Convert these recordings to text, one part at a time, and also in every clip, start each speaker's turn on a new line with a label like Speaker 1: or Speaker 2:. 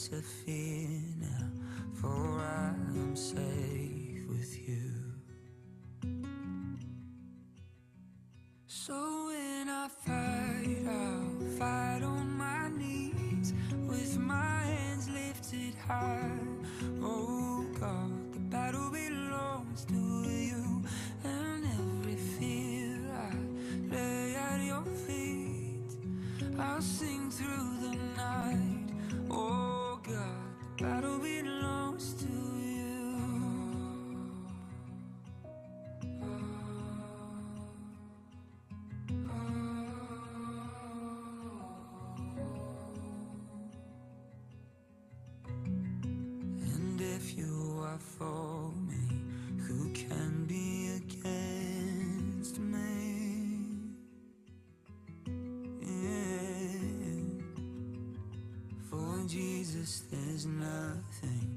Speaker 1: to fear now, for I am safe with you. So when I fight, I'll fight on my knees, with my hands lifted high. Oh God, the battle belongs to you, and every fear I lay at your feet. I'll sing through the night. Oh God, the battle belongs to you. And if you are for me, who can be against me? Yeah. For Jesus, there's nothing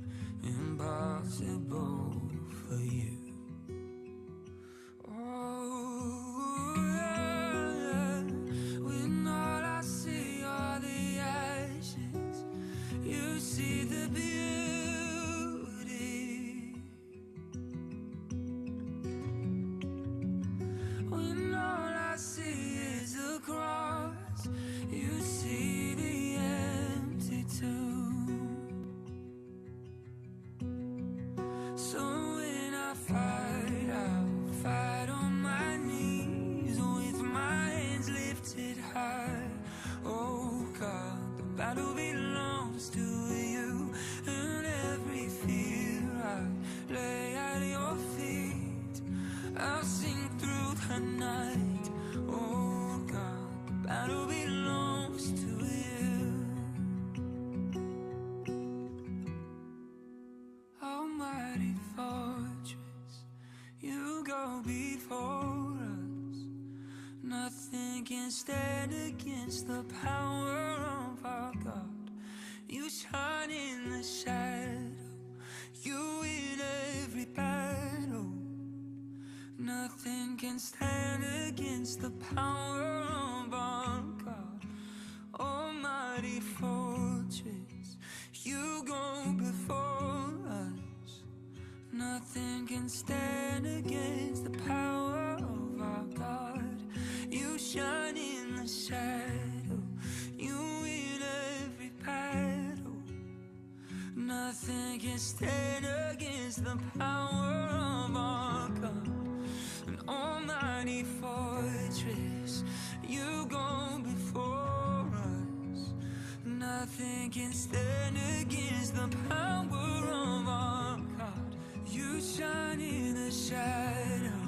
Speaker 1: impossible for you. Oh, yeah. When all I see are the ashes, you see the beauty. When all I see is a cross, you see the empty tomb. So when I fight, I'll fight on my knees, with my hands lifted high. Oh God, the battle belongs to you, and every fear I lay at your feet. I'll sing through the night. Oh God, the battle belongs to you. Almighty fortress, you go before us. Nothing can stand against the power of our God. You shine in the shadow, you win every battle. Nothing can stand against the power of our God. Almighty fortress, you go before us. Nothing can stand against the power of our God. You shine in the shadow, you win every battle. Nothing can stand against the power of our God. An almighty fortress, you go before us. Nothing can stand against the power of our God. You shine in the shadow,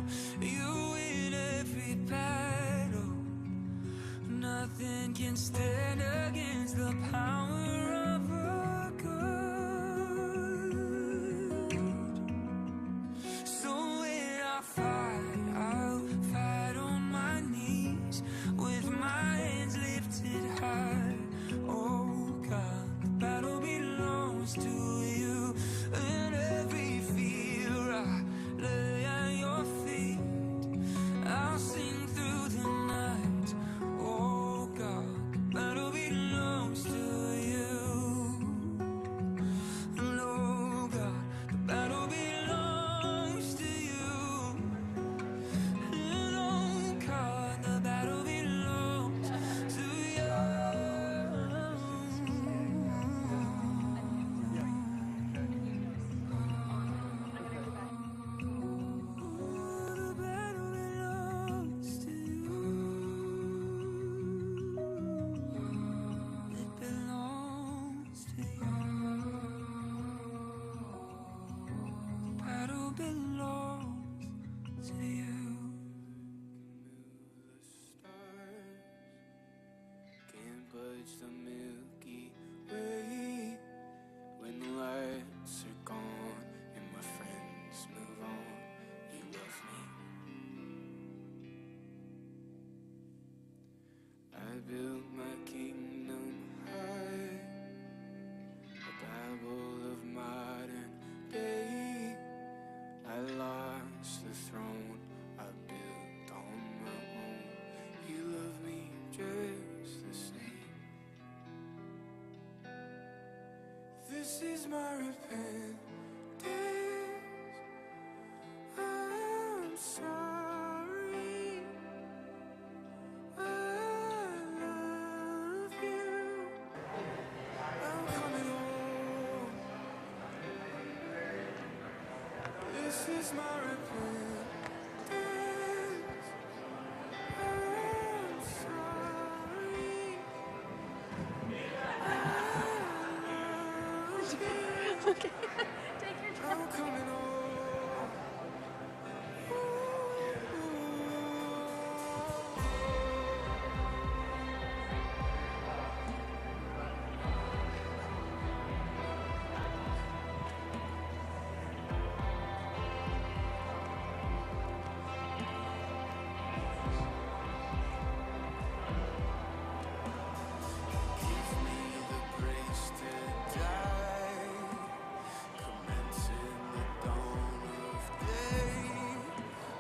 Speaker 1: you win every battle. Nothing can stand against the power of our God. So when I fight, I'll fight on my knees, with my hands lifted high. Oh God, the battle belongs to you, and every fear I lay at your feet. I'll sing through the night. Oh God, the battle belongs to you. And oh God, the battle belongs to you. And oh God, the battle belongs to you. The battle belongs to you. It belongs to you. The battle belongs to you. Can't budge the Milky Way when the lights are gone and my friends move on. You love me. I built my kingdom high, a babble of modern day. I lost the throne I built on my own. You love me just the same. This is my repentance. I'm sorry. I love you. I'm coming home. This is my repentance. I'm sorry.
Speaker 2: Okay, take your time.
Speaker 1: I'm coming home. Give me the grace to die, commencing the dawn of day.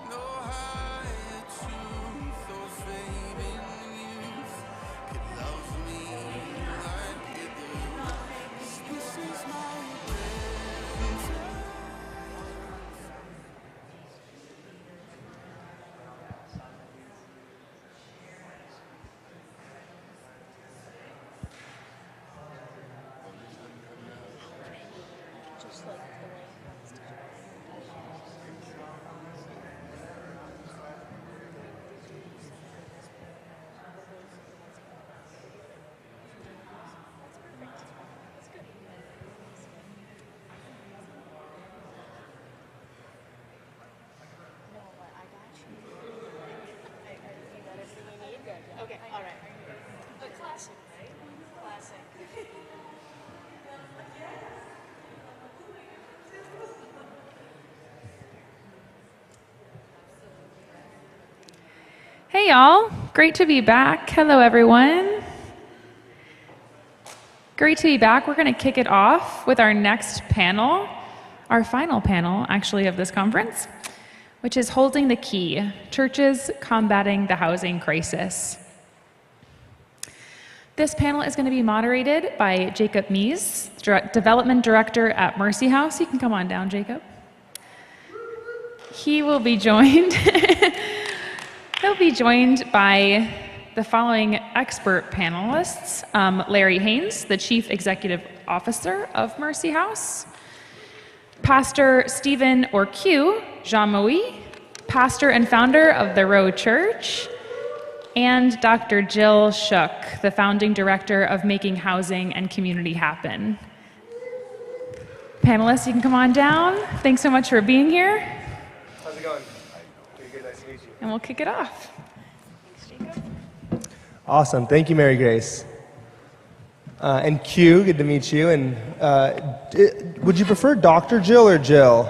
Speaker 1: No higher truth or fame in youth could love me like you do. 'Cause this is my repentance.
Speaker 2: Just like the way it wants to. That's good. No, but I got you. You got everything you need? Good. Okay, all right. A classic, right? Classic.
Speaker 3: Hey y'all, great to be back. Hello everyone. Great to be back. We're going to kick it off with our next panel, our final panel actually of this conference, which is Holding the Key, Churches Combating the Housing Crisis. This panel is going to be moderated by Jacob Mies, Development Director at Mercy House. You can come on down, Jacob. He will be joined He'll be joined by the following expert panelists: Larry Haynes, the Chief Executive Officer of Mercy House; Pastor Stephen Orque Jean-Marie, pastor and founder of the Row Church; and Dr. Jill Shook, the founding director of Making Housing and Community Happen. Panelists, you can come on down. Thanks so much for being here.
Speaker 4: How's it going? Pretty good, nice to meet you.
Speaker 3: And we'll kick it off. Thanks, Jacob.
Speaker 4: Awesome, thank you, Mary Grace. And Q, good to meet you. And would you prefer Dr. Jill or Jill?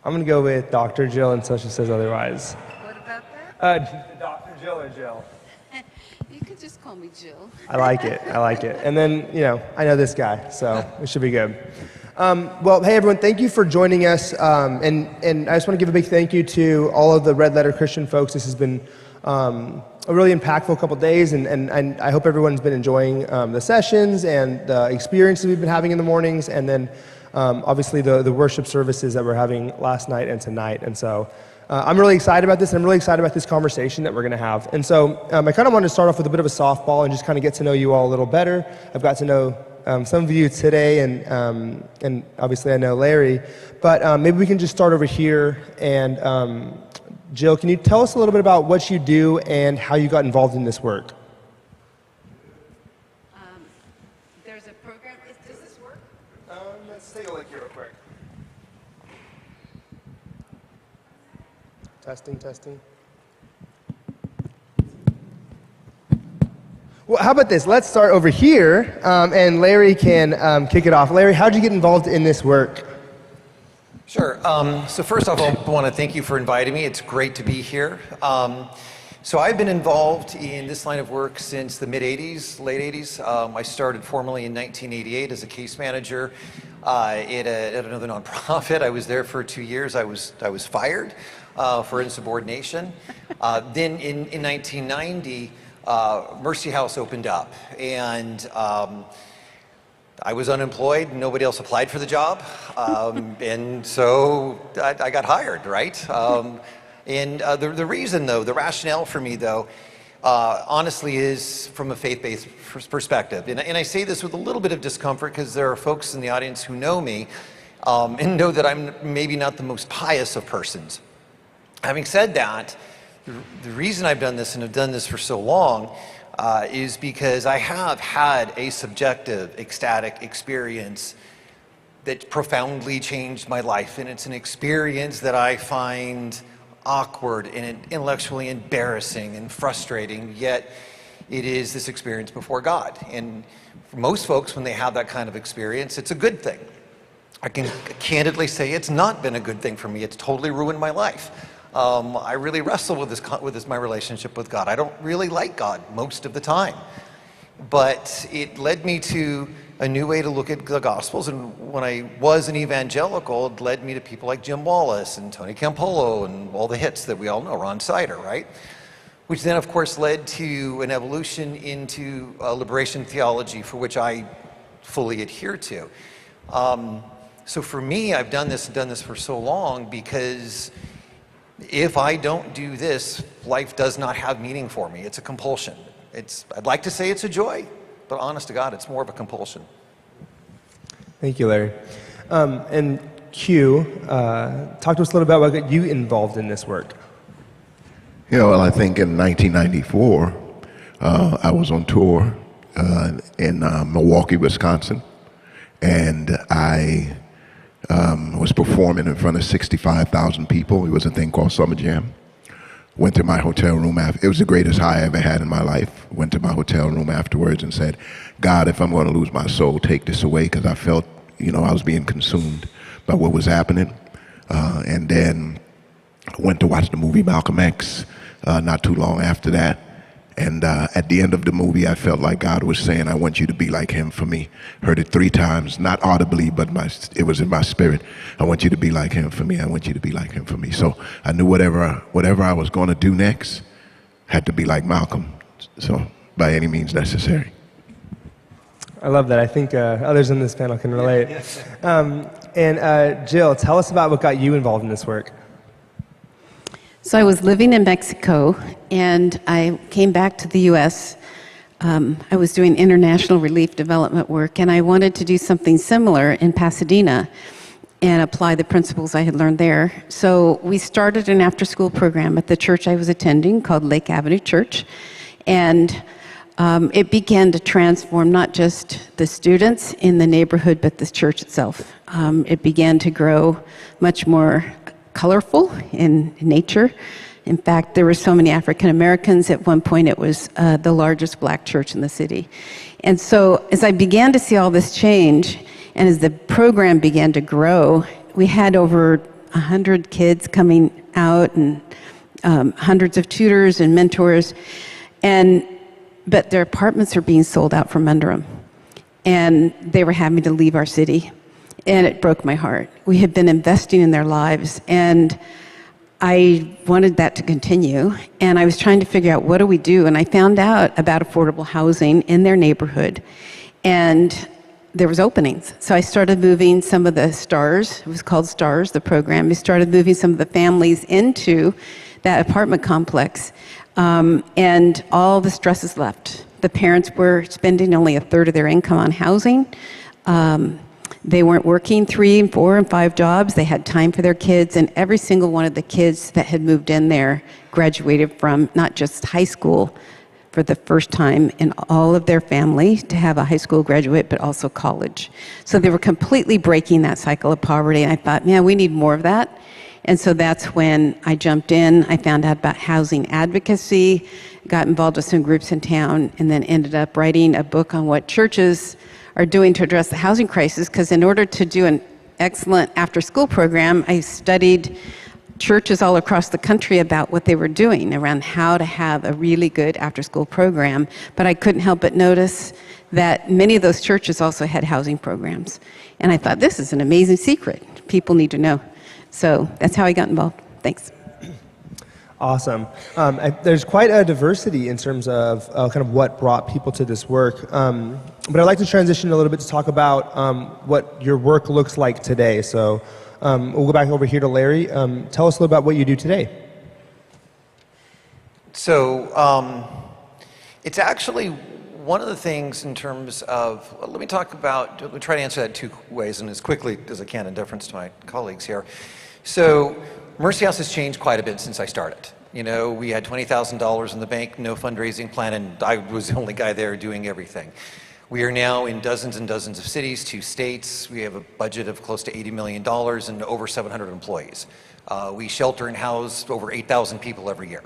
Speaker 4: I'm gonna go with Dr. Jill until she says otherwise.
Speaker 5: What about that?
Speaker 4: Dr. Jill or Jill?
Speaker 5: You could just call me Jill.
Speaker 4: I like it, I like it. And then, you know, I know this guy, so it should be good. Well, hey everyone, thank you for joining us. And I just want to give a big thank you to all of the Red Letter Christian folks. This has been a really impactful couple days, and I hope everyone's been enjoying the sessions and the experiences we've been having in the mornings, and then obviously the worship services that we're having last night and tonight. And so I'm really excited about this, and I'm really excited about this conversation that we're going to have. And so I kind of wanted to start off with a bit of a softball and just kind of get to know you all a little better. I've got to know some of you today, and obviously I know Larry, but maybe we can just start over here. And Jill, can you tell us a little bit about what you do and how you got involved in this work?
Speaker 5: There's a program. Does this work?
Speaker 4: Let's take a look here real quick. Testing. Well, how about this? Let's start over here, and Larry can kick it off. Larry, how did you get involved in this work?
Speaker 6: Sure. So first off, I want to thank you for inviting me. It's great to be here. So I've been involved in this line of work since the mid-'80s, late 80s. I started formally in 1988 as a case manager at another nonprofit. I was there for 2 years. I was fired for insubordination. Then in 1990, Mercy House opened up, and I was unemployed, nobody else applied for the job, and so I got hired, right? The reason, though, the rationale for me, though, honestly is from a faith-based perspective. And I say this with a little bit of discomfort because there are folks in the audience who know me and know that I'm maybe not the most pious of persons. Having said that, the reason I've done this and have done this for so long is because I have had a subjective, ecstatic experience that profoundly changed my life. And it's an experience that I find awkward and intellectually embarrassing and frustrating, yet it is this experience before God. And for most folks, when they have that kind of experience, it's a good thing. I can candidly say it's not been a good thing for me. It's totally ruined my life. I really wrestle with this, my relationship with God. I don't really like God most of the time. But it led me to a new way to look at the Gospels. And when I was an evangelical, it led me to people like Jim Wallace and Tony Campolo and all the hits that we all know, Ron Sider, right? Which then, of course, led to an evolution into liberation theology, for which I fully adhere to. So for me, I've done this for so long because if I don't do this, life does not have meaning for me. It's a compulsion. I'd like to say it's a joy, but honest to God, it's more of a compulsion.
Speaker 4: Thank you, Larry. And Q, talk to us a little about what got you involved in this work.
Speaker 7: Yeah, well, I think in 1994, I was on tour in Milwaukee, Wisconsin, and I was performing in front of 65,000 people. It was a thing called Summer Jam. Went to my hotel room after. It was the greatest high I ever had in my life. Went to my hotel room afterwards and said, God, if I'm going to lose my soul, take this away, because I felt, I was being consumed by what was happening. And then I went to watch the movie Malcolm X not too long after that. And at the end of the movie, I felt like God was saying, I want you to be like him for me. Heard it 3 times, not audibly, but it was in my spirit. I want you to be like him for me. I want you to be like him for me. So I knew whatever I was going to do next had to be like Malcolm. So by any means necessary.
Speaker 4: I love that. I think others in this panel can relate. And Jill, tell us about what got you involved in this work.
Speaker 5: So I was living in Mexico, and I came back to the U.S. I was doing international relief development work, and I wanted to do something similar in Pasadena and apply the principles I had learned there. So we started an after-school program at the church I was attending called Lake Avenue Church, and it began to transform not just the students in the neighborhood, but the church itself. It began to grow much more colorful in nature. In fact, there were so many African Americans. At one point, it was the largest black church in the city. And so as I began to see all this change, and as the program began to grow, we had over 100 kids coming out and hundreds of tutors and mentors. But their apartments are being sold out from under them. And they were having to leave our city. And it broke my heart. We had been investing in their lives, and I wanted that to continue. And I was trying to figure out, what do we do? And I found out about affordable housing in their neighborhood, and there was openings. So I started moving some of the STARS, it was called STARS, the program. We started moving some of the families into that apartment complex, and all the stresses left. The parents were spending only 1/3 of their income on housing. They weren't working 3 and 4 and 5 jobs. They had time for their kids, and every single one of the kids that had moved in there graduated from not just high school for the first time in all of their family to have a high school graduate, but also college. So they were completely breaking that cycle of poverty, and I thought, man, we need more of that. And so that's when I jumped in. I found out about housing advocacy, got involved with some groups in town, and then ended up writing a book on what churches are doing to address the housing crisis, because in order to do an excellent after-school program, I studied churches all across the country about what they were doing around how to have a really good after-school program, but I couldn't help but notice that many of those churches also had housing programs. And I thought, this is an amazing secret. People need to know. So that's how I got involved. Thanks.
Speaker 4: Awesome. There's quite a diversity in terms of kind of what brought people to this work. But I'd like to transition a little bit to talk about what your work looks like today. So we'll go back over here to Larry. Tell us a little about what you do today.
Speaker 6: So it's actually one of the things in terms of, let me try to answer that two ways and as quickly as I can in deference to my colleagues here. So Mercy House has changed quite a bit since I started. You know, we had $20,000 in the bank, no fundraising plan, and I was the only guy there doing everything. We are now in dozens and dozens of cities, 2 states. We have a budget of close to $80 million and over 700 employees. We shelter and house over 8,000 people every year.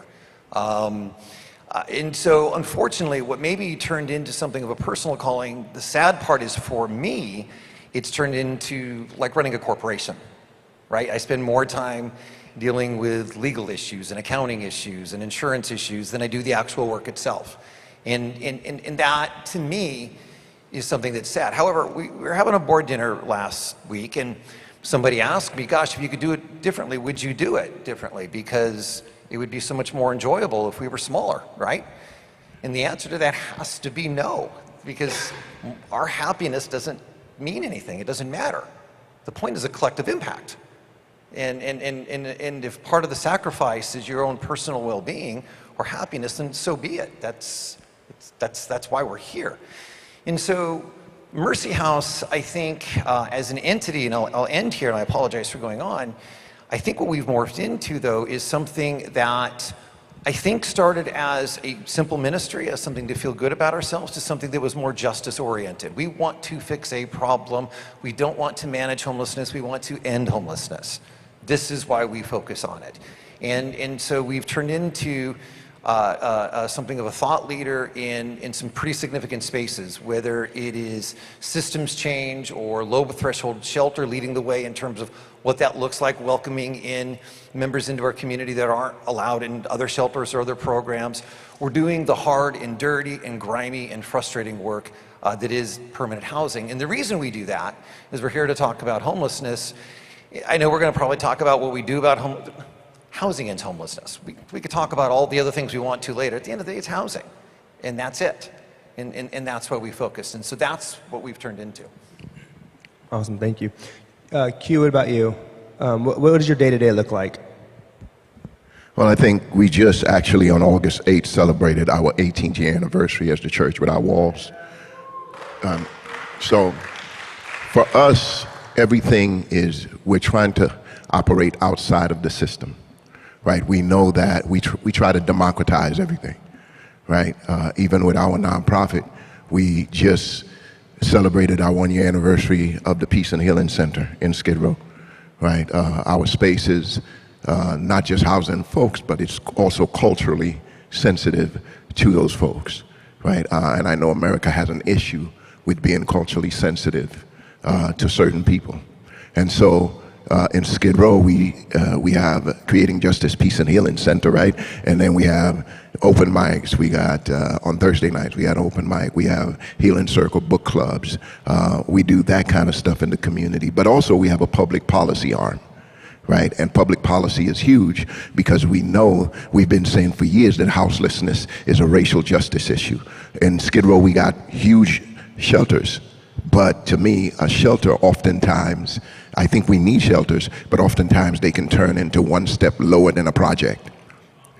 Speaker 6: And so, unfortunately, what maybe turned into something of a personal calling, the sad part is for me, it's turned into like running a corporation, right? I spend more time dealing with legal issues and accounting issues and insurance issues than I do the actual work itself. And that, to me, is something that's sad. However, we were having a board dinner last week, and somebody asked me, gosh, if you could do it differently, would you do it differently? Because it would be so much more enjoyable if we were smaller, right? And the answer to that has to be no, because our happiness doesn't mean anything. It doesn't matter. The point is a collective impact. And if part of the sacrifice is your own personal well-being or happiness, then so be it. That's why we're here. And so Mercy House, I think, as an entity, and I'll end here, and I apologize for going on, I think what we've morphed into, though, is something that I think started as a simple ministry, as something to feel good about ourselves, to something that was more justice-oriented. We want to fix a problem. We don't want to manage homelessness. We want to end homelessness. This is why we focus on it. And so we've turned into something of a thought leader in some pretty significant spaces, whether it is systems change or low threshold shelter leading the way in terms of what that looks like, welcoming in members into our community that aren't allowed in other shelters or other programs. We're doing the hard and dirty and grimy and frustrating work that is permanent housing. And the reason we do that is we're here to talk about homelessness. I know we're going to probably talk about what we do about housing ends homelessness. We could talk about all the other things we want to later. At the end of the day, it's housing, and that's it. And that's why we focus. And so that's what we've turned into.
Speaker 4: Awesome, thank you. Q, what about you? What does your day-to-day look like?
Speaker 7: Well, I think we just actually on August 8th celebrated our 18th year anniversary as the Church Without Walls. So for us, everything is, we're trying to operate outside of the system, right? We know that we try to democratize everything, right? Even with our nonprofit, we just celebrated our 1-year anniversary of the Peace and Healing Center in Skid Row, right? Our space is not just housing folks, but it's also culturally sensitive to those folks, right? And I know America has an issue with being culturally sensitive to certain people. And so in Skid Row, we have Creating Justice, Peace and Healing Center, right? And then we have open mics. We got, on Thursday nights, we had open mic. We have Healing Circle book clubs. We do that kind of stuff in the community. But also we have a public policy arm, right? And public policy is huge because we know, we've been saying for years that houselessness is a racial justice issue. In Skid Row, we got huge shelters. But to me, a shelter oftentimes, I think we need shelters, but oftentimes they can turn into one step lower than a project,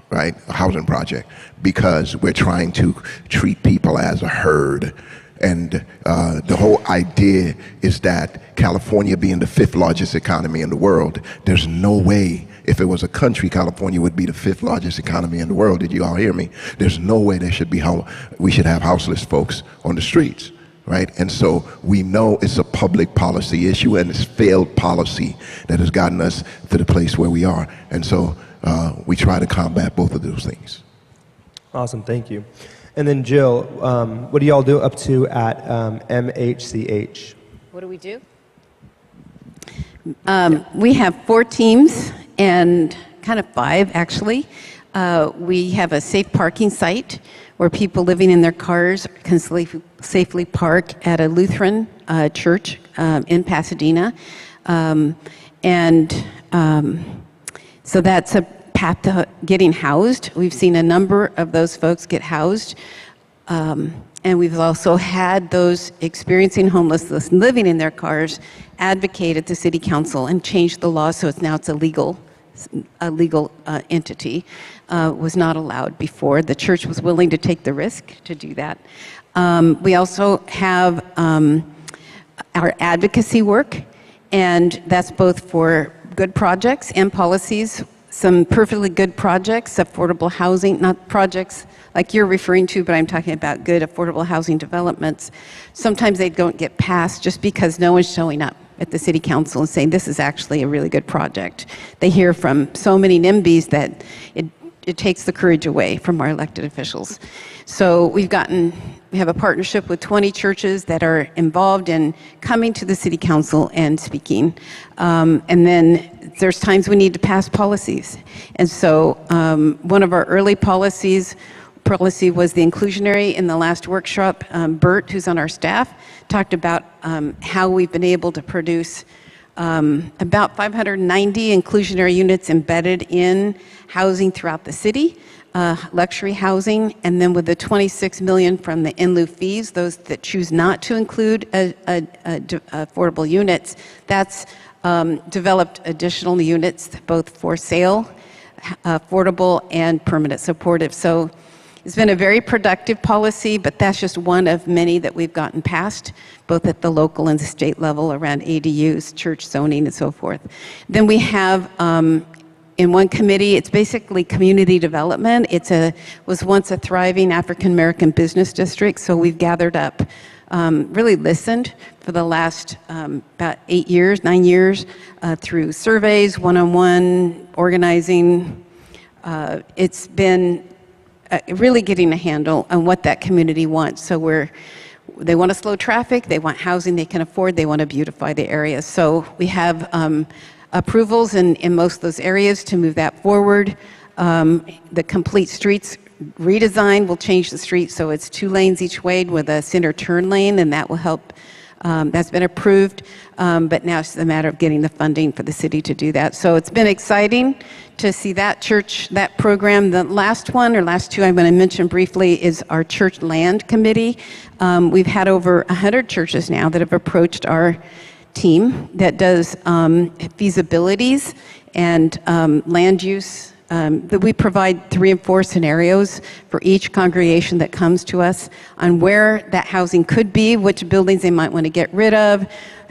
Speaker 7: right? A housing project, because we're trying to treat people as a herd. And the whole idea is that California being the 5th largest economy in the world, there's no way, if it was a country, California would be the 5th largest economy in the world. Did you all hear me? There's no way there should be we should have houseless folks on the streets. Right? And so we know it's a public policy issue, and it's failed policy that has gotten us to the place where we are. And so we try to combat both of those things.
Speaker 4: Awesome, thank you. And then Jill, what do y'all do up to at MHCH?
Speaker 5: What do we do? We have 4 teams, and kind of 5 actually. We have a safe parking site where people living in their cars can safely park at a Lutheran church in Pasadena. So that's a path to getting housed. We've seen a number of those folks get housed. And we've also had those experiencing homelessness, living in their cars, advocate at the city council and change the law so it's a legal entity. Was not allowed before. The church was willing to take the risk to do that. We also have our advocacy work, and that's both for good projects and policies. Some perfectly good projects, affordable housing, not projects like you're referring to, but I'm talking about good affordable housing developments. Sometimes they don't get passed just because no one's showing up at the city council and saying this is actually a really good project. They hear from so many NIMBYs that it takes the courage away from our elected officials. So we have a partnership with 20 churches that are involved in coming to the city council and speaking. And then there's times we need to pass policies. And so one of our early policy was the inclusionary. In the last workshop, Bert, who's on our staff, talked about how we've been able to produce about 590 inclusionary units embedded in housing throughout the city, luxury housing, and then with the 26 million from the in lieu fees, those that choose not to include affordable units, that's developed additional units both for sale, affordable, and permanent supportive. So it's been a very productive policy, but that's just one of many that we've gotten passed, both at the local and the state level around ADUs, church zoning, and so forth. Then we have in one committee, it's basically community development. Was once a thriving African American business district, so we've gathered up, really listened for the last about 9 years, through surveys, one-on-one organizing. It's been really getting a handle on what that community wants. So they want to slow traffic, they want housing they can afford, they want to beautify the area. So we have approvals in most of those areas to move that forward. The complete streets redesign will change the street so it's 2 lanes each way with a center turn lane, and that will help. That's been approved, but now it's a matter of getting the funding for the city to do that. So it's been exciting to see that program. The last two I'm going to mention briefly is our church land committee. We've had over 100 churches now that have approached our team that does feasibilities and land use. That we provide 3 and 4 scenarios for each congregation that comes to us on where that housing could be, which buildings they might want to get rid of,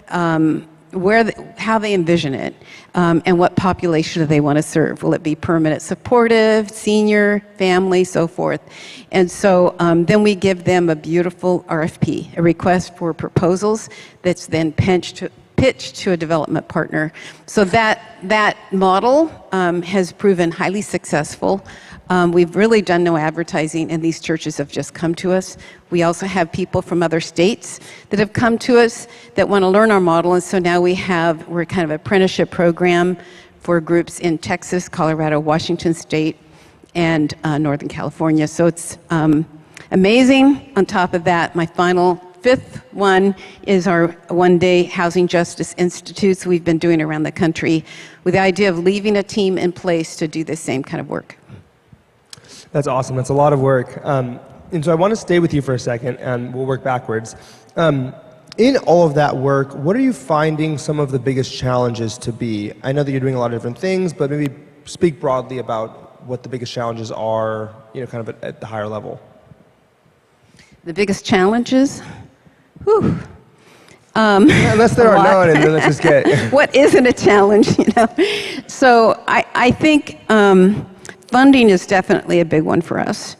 Speaker 5: how they envision it, and what population do they want to serve. Will it be permanent supportive, senior, family, so forth? And so then we give them a beautiful RFP, a request for proposals, that's then pitched to a development partner. So that model has proven highly successful. We've really done no advertising, and these churches have just come to us. We also have people from other states that have come to us that want to learn our model, and so now we're kind of an apprenticeship program for groups in Texas, Colorado, Washington State, and Northern California. So it's amazing. On top of that, my final 5th one is our one-day Housing Justice Institutes we've been doing around the country with the idea of leaving a team in place to do the same kind of work.
Speaker 4: That's awesome. That's a lot of work. And so I want to stay with you for a second, and we'll work backwards. In all of that work, what are you finding some of the biggest challenges to be? I know that you're doing a lot of different things, but maybe speak broadly about what the biggest challenges are, kind of at the higher level.
Speaker 5: The biggest challenges? Whew.
Speaker 4: Unless there are none, and then let's just get...
Speaker 5: What isn't a challenge, So I think funding is definitely a big one for us.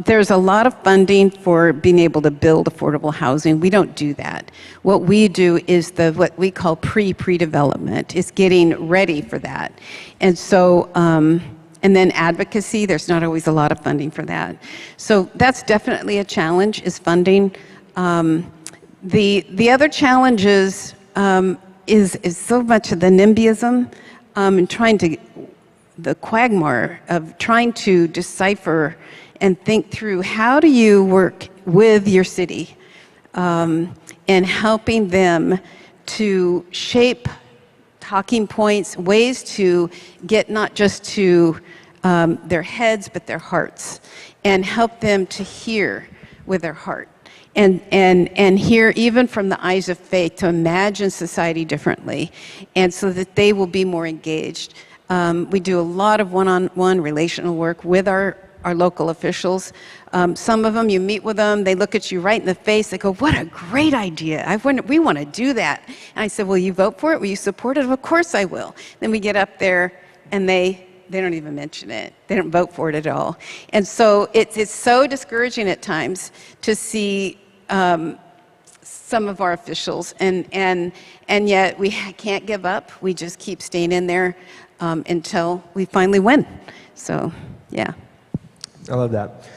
Speaker 5: There's a lot of funding for being able to build affordable housing. We don't do that. What we do is what we call pre-development. It's getting ready for that. And so... and then advocacy, there's not always a lot of funding for that. So that's definitely a challenge, is funding. The other challenge is so much of the NIMBYism and the quagmire of trying to decipher and think through how do you work with your city and helping them to shape talking points, ways to get not just to their heads, but their hearts, and help them to hear with their heart. And hear even from the eyes of faith, to imagine society differently, and so that they will be more engaged. We do a lot of one-on-one relational work with our local officials. Some of them, you meet with them, they look at you right in the face, they go, what a great idea, we want to do that. And I said, will you vote for it? Will you support it? Of course I will. Then we get up there, and they don't even mention it. They don't vote for it at all. And so it's so discouraging at times to see some of our officials, and yet we can't give up. We just keep staying in there until we finally win. So, yeah.
Speaker 4: I love that.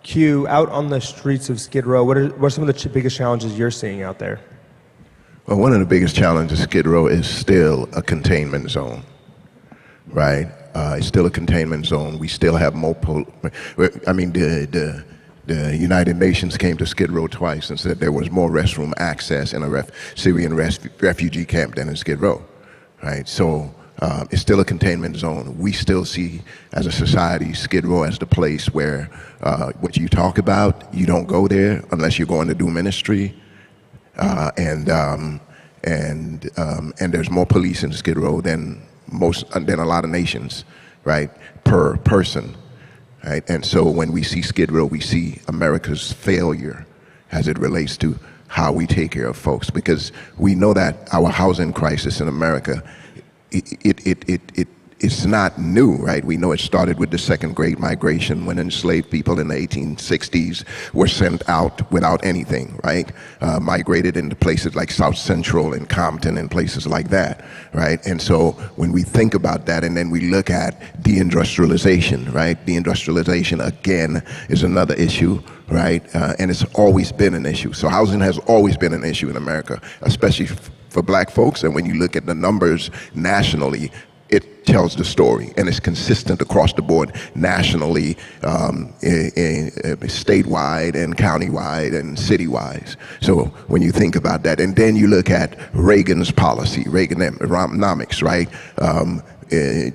Speaker 4: Q, out on the streets of Skid Row, what are some of the biggest challenges you're seeing out there?
Speaker 7: Well, one of the biggest challenges of Skid Row is still a containment zone, right? It's still a containment zone. We still have the United Nations came to Skid Row twice and said there was more restroom access in a Syrian refugee camp than in Skid Row, right? So it's still a containment zone. We still see, as a society, Skid Row as the place where what you talk about, you don't go there unless you're going to do ministry, and there's more police in Skid Row than a lot of nations, right, per person. Right? And so when we see Skid Row, we see America's failure as it relates to how we take care of folks, because we know that our housing crisis in America, it's not new, right? We know it started with the Second Great Migration, when enslaved people in the 1860s were sent out without anything, right? Migrated into places like South Central and Compton and places like that, right? And so when we think about that, and then we look at deindustrialization, right? Deindustrialization, again, is another issue, right? And it's always been an issue. So housing has always been an issue in America, especially for black folks. And when you look at the numbers nationally, it tells the story, and it's consistent across the board nationally, statewide and countywide and citywide. So when you think about that, and then you look at Reagan's policy, Reaganomics, right?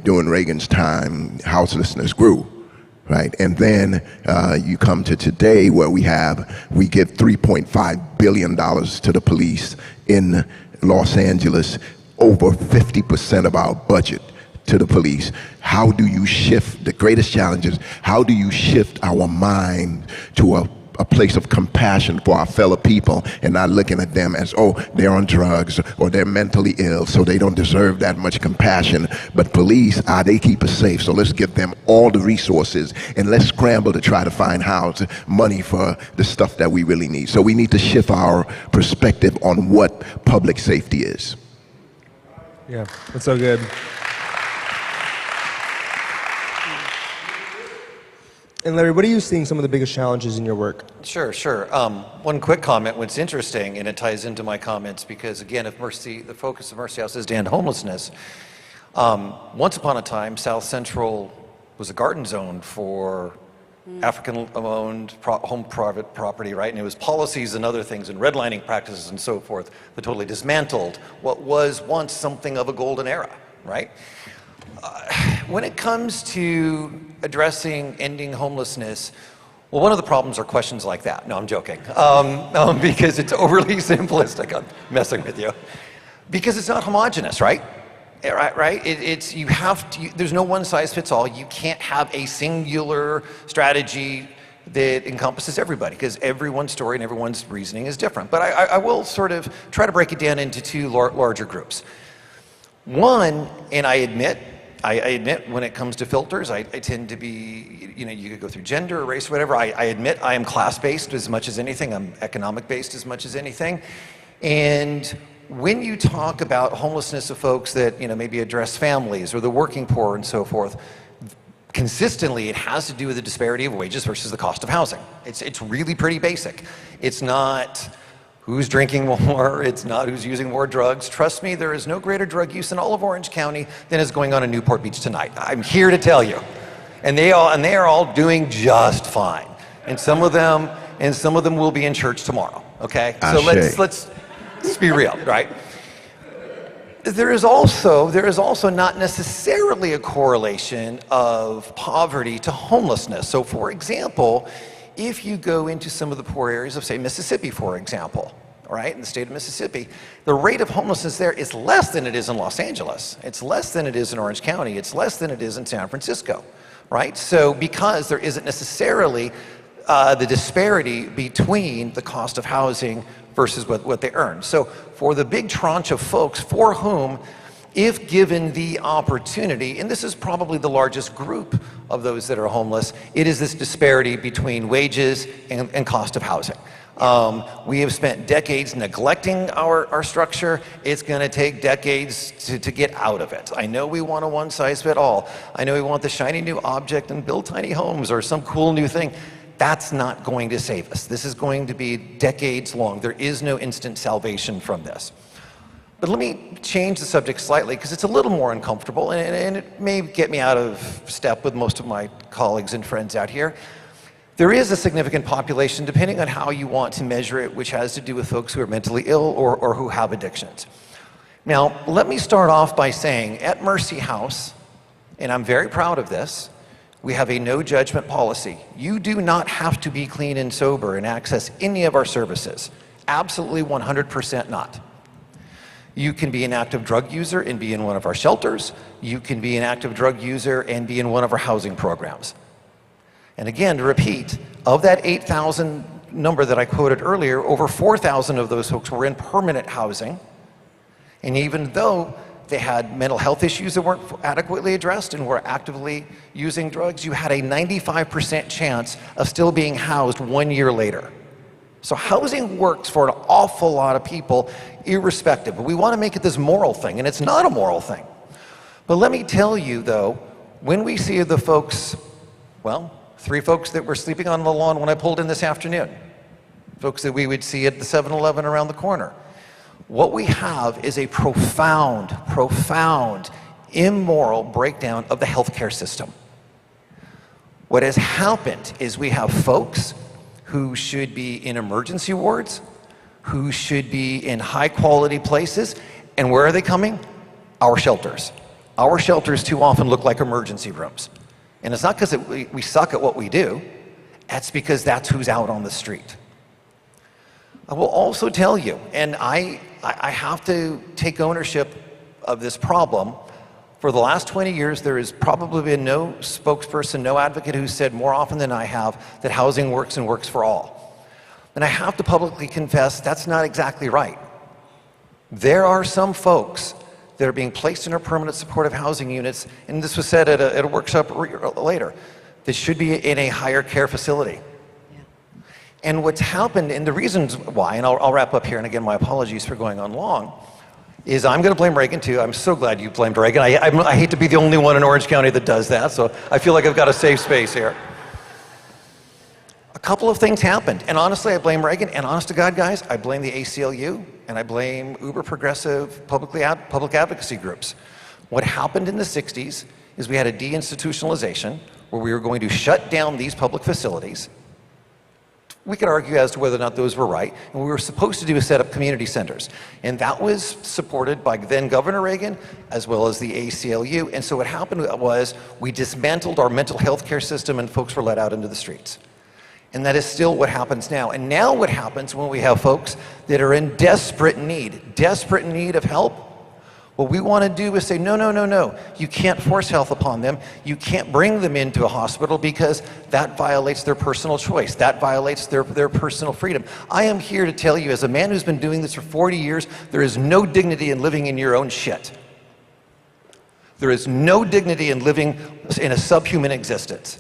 Speaker 7: During Reagan's time, houselessness grew, right? And then you come to today, where we give $3.5 billion to the police in Los Angeles, over 50% of our budget to the police. How do you shift, the greatest challenge is, how do you shift our mind to a place of compassion for our fellow people, and not looking at them as, oh, they're on drugs or they're mentally ill, so they don't deserve that much compassion. But police, they keep us safe, so let's give them all the resources, and let's scramble to try to find money for the stuff that we really need. So we need to shift our perspective on what public safety is.
Speaker 4: Yeah, that's so good. And Larry, what are you seeing some of the biggest challenges in your work?
Speaker 6: Sure. One quick comment. What's interesting, and it ties into my comments, because again, the focus of Mercy House is to end homelessness. Once upon a time, South Central was a garden zone for African-owned home private property, right? And it was policies and other things and redlining practices and so forth that totally dismantled what was once something of a golden era, right? When it comes to addressing ending homelessness, well, one of the problems are questions like that. No, I'm joking. Because it's overly simplistic. I'm messing with you. Because it's not homogenous, right? Right? There's no one size fits all. You can't have a singular strategy that encompasses everybody, because everyone's story and everyone's reasoning is different. But I will sort of try to break it down into two larger groups. One, and I admit when it comes to filters, I tend to be, you could go through gender or race or whatever. I admit I am class-based as much as anything. I'm economic-based as much as anything. And when you talk about homelessness of folks that, maybe address families or the working poor and so forth, consistently it has to do with the disparity of wages versus the cost of housing. It's really pretty basic. It's not who's drinking more, it's not who's using more drugs. Trust me, there is no greater drug use in all of Orange County than is going on in Newport Beach tonight. I'm here to tell you. And they are all doing just fine. And some of them will be in church tomorrow, okay? So let's be real, right? there is also not necessarily a correlation of poverty to homelessness. So for example, if you go into some of the poor areas of, say, Mississippi, for example, all right, in the state of Mississippi, the rate of homelessness there is less than it is in Los Angeles. It's less than it is in Orange County. It's less than it is in San Francisco, right? So because there isn't necessarily the disparity between the cost of housing versus what they earn. So for the big tranche of folks for whom, if given the opportunity, and this is probably the largest group of those that are homeless, it is this disparity between wages and cost of housing. We have spent decades neglecting our structure. It's going to take decades to get out of it. I know we want a one-size-fit-all. I know we want the shiny new object and build tiny homes or some cool new thing. That's not going to save us. This is going to be decades long. There is no instant salvation from this. But let me change the subject slightly because it's a little more uncomfortable and it may get me out of step with most of my colleagues and friends out here. There is a significant population, depending on how you want to measure it, which has to do with folks who are mentally ill or who have addictions. Now, let me start off by saying at Mercy House, and I'm very proud of this, we have a no judgment policy. You do not have to be clean and sober and access any of our services. Absolutely 100% not. You can be an active drug user and be in one of our shelters. You can be an active drug user and be in one of our housing programs. And again, to repeat, of that 8,000 number that I quoted earlier, over 4,000 of those folks were in permanent housing. And even though they had mental health issues that weren't adequately addressed and were actively using drugs, you had a 95% chance of still being housed 1 year later. So housing works for an awful lot of people, irrespective. But we want to make it this moral thing, and it's not a moral thing. But let me tell you, though, when we see the folks, well, 3 folks that were sleeping on the lawn when I pulled in this afternoon, folks that we would see at the 7-Eleven around the corner. What we have is a profound, immoral breakdown of the healthcare system. What has happened is we have folks who should be in emergency wards, who should be in high quality places, and where are they coming? Our shelters. Our shelters too often look like emergency rooms. And it's not because we suck at what we do, it's because that's who's out on the street. I will also tell you, and I have to take ownership of this problem. For the last 20 years, there has probably been no spokesperson, no advocate who said more often than I have that housing works and works for all. And I have to publicly confess that's not exactly right. There are some folks that are being placed in our permanent supportive housing units, and this was said at a workshop later, that should be in a higher care facility. Yeah. And what's happened, and the reasons why, and I'll wrap up here, and again, my apologies for going on long, is I'm going to blame Reagan too. I'm so glad you blamed Reagan. I hate to be the only one in Orange County that does that, so I feel like I've got a safe space here. A couple of things happened, and honestly, I blame Reagan, and honest to God, guys, I blame the ACLU, and I blame uber progressive public advocacy groups. What happened in the 60s is we had a deinstitutionalization where we were going to shut down these public facilities. We could argue as to whether or not those were right, and we were supposed to do is set up community centers. And that was supported by then Governor Reagan, as well as the ACLU. And so what happened was we dismantled our mental health care system and folks were let out into the streets. And that is still what happens now. And now what happens when we have folks that are in desperate need of help? What we want to do is say, no. You can't force health upon them. You can't bring them into a hospital because that violates their personal choice. That violates their personal freedom. I am here to tell you, as a man who's been doing this for 40 years, there is no dignity in living in your own shit. There is no dignity in living in a subhuman existence.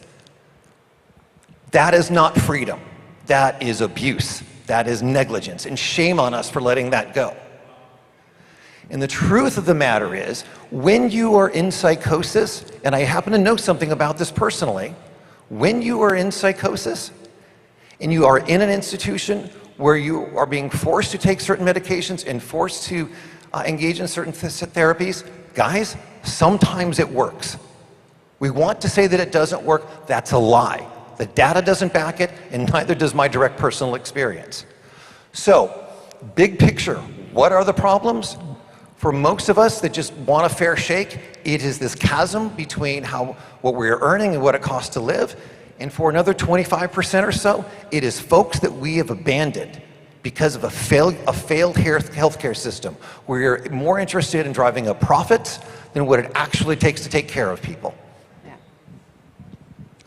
Speaker 6: That is not freedom. That is abuse. That is negligence. And shame on us for letting that go. And the truth of the matter is, when you are in psychosis, and I happen to know something about this personally, when you are in psychosis and you are in an institution where you are being forced to take certain medications and forced to engage in certain therapies, guys, sometimes it works. We want to say that it doesn't work. That's a lie. The data doesn't back it, and neither does my direct personal experience. So, big picture, what are the problems? For most of us that just want a fair shake, it is this chasm between what we're earning and what it costs to live. And for another 25% or so, it is folks that we have abandoned because of a failed healthcare system. We're more interested in driving up profits than what it actually takes to take care of people.
Speaker 5: Yeah.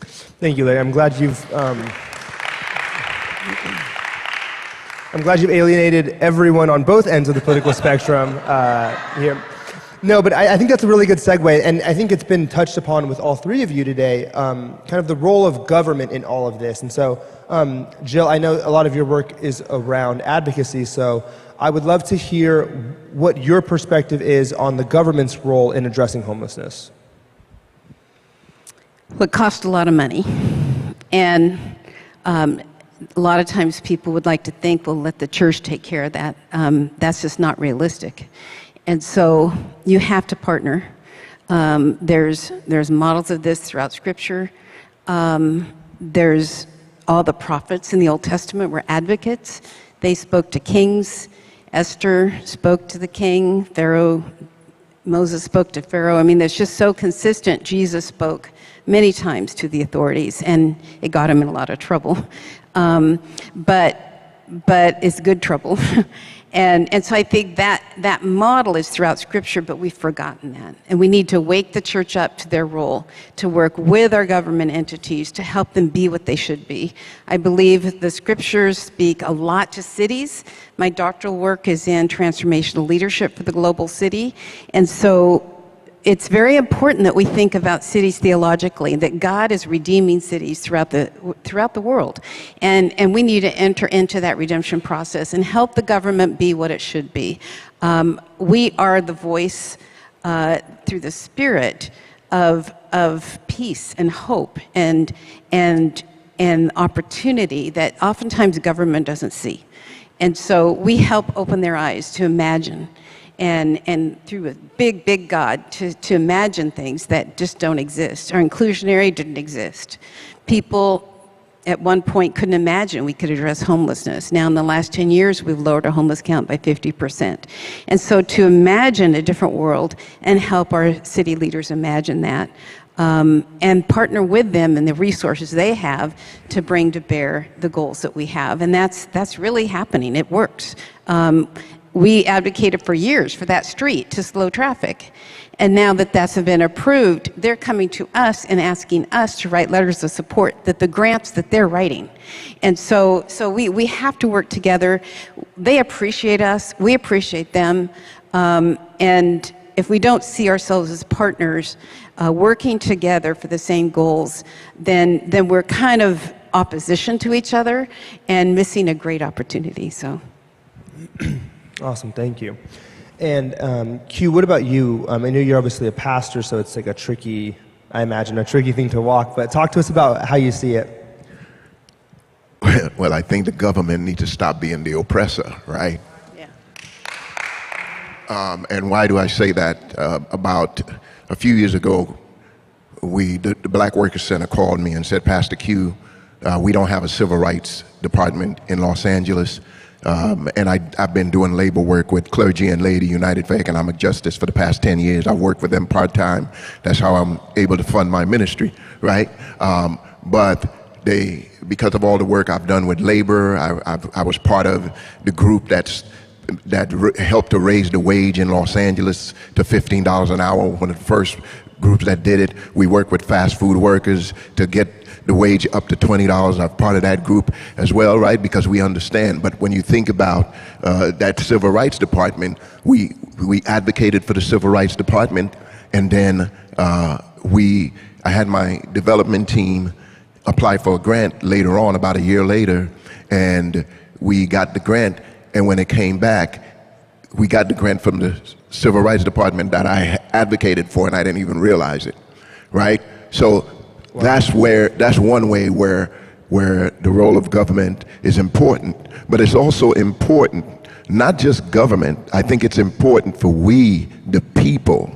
Speaker 4: Thank you, Larry. I'm glad you've alienated everyone on both ends of the political spectrum here. No, but I think that's a really good segue, and I think it's been touched upon with all three of you today, kind of the role of government in all of this. And so, Jill, I know a lot of your work is around advocacy, so I would love to hear what your perspective is on the government's role in addressing homelessness.
Speaker 5: Well, it costs a lot of money, and a lot of times people would like to think, well, let the church take care of that. That's just not realistic. And so you have to partner. There's models of this throughout Scripture. There's all the prophets in the Old Testament were advocates. They spoke to kings. Esther spoke to the king. Moses spoke to Pharaoh. I mean, it's just so consistent. Jesus spoke many times to the authorities, and it got him in a lot of trouble. But it's good trouble. And so I think that model is throughout Scripture, but we've forgotten that. And we need to wake the church up to their role, to work with our government entities to help them be what they should be. I believe the Scriptures speak a lot to cities. My doctoral work is in transformational leadership for the global city. And so it's very important that we think about cities theologically, that God is redeeming cities throughout the world. And we need to enter into that redemption process and help the government be what it should be. We are the voice through the Spirit of peace and hope and opportunity that oftentimes government doesn't see. And so we help open their eyes to imagine and through a big God to imagine things that just don't exist. Our inclusionary didn't exist. People at one point couldn't imagine we could address homelessness. Now in the last 10 years, we've lowered our homeless count by 50%. And so to imagine a different world and help our city leaders imagine that, and partner with them and the resources they have to bring to bear the goals that we have. And that's really happening. It works. We advocated for years for that street to slow traffic. And now that that's been approved, they're coming to us and asking us to write letters of support, that the grants that they're writing. And so we have to work together. They appreciate us, we appreciate them. And if we don't see ourselves as partners working together for the same goals, then we're kind of opposition to each other and missing a great opportunity. So.
Speaker 4: Awesome, thank you. And Q, what about you? I know you're obviously a pastor, so it's like I imagine a tricky thing to walk, but talk to us about how you see it.
Speaker 7: Well, I think the government needs to stop being the oppressor, right?
Speaker 5: Yeah.
Speaker 7: And why do I say that? About a few years ago, the Black Workers Center called me and said, Pastor Q, we don't have a civil rights department in Los Angeles. And I've been doing labor work with Clergy and Laity United for Economic Justice for the past 10 years. I've worked with them part-time. That's how I'm able to fund my ministry, right? But because of all the work I've done with labor, I was part of the group that helped to raise the wage in Los Angeles to $15 an hour, one of the first groups that did it. We worked with fast food workers to get the wage up to $20. I'm part of that group as well, right? Because we understand. But when you think about that Civil Rights Department, we advocated for the Civil Rights Department, and then I had my development team apply for a grant later on, about a year later, and we got the grant. And when it came back, we got the grant from the Civil Rights Department that I advocated for, and I didn't even realize it, right? So. Wow. That's one way where the role of government is important, but it's also important, not just government. I think it's important for we, the people,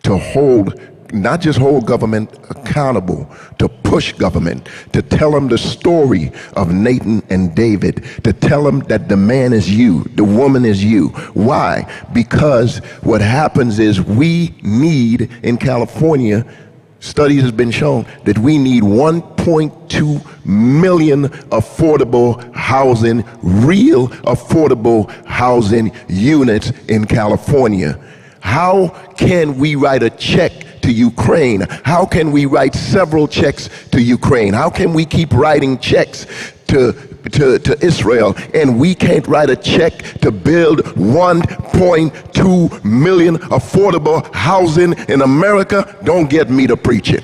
Speaker 7: to hold not just hold government accountable, to push government, to tell them the story of Nathan and David, to tell them that the man is you, the woman is you. Why? Because what happens is we need, in California, studies has been shown that we need 1.2 million affordable housing, real affordable housing units in California. How can we write a check to Ukraine? How can we write several checks to Ukraine? How can we keep writing checks to Israel, and we can't write a check to build 1.2 million affordable housing in America? Don't get me to preaching.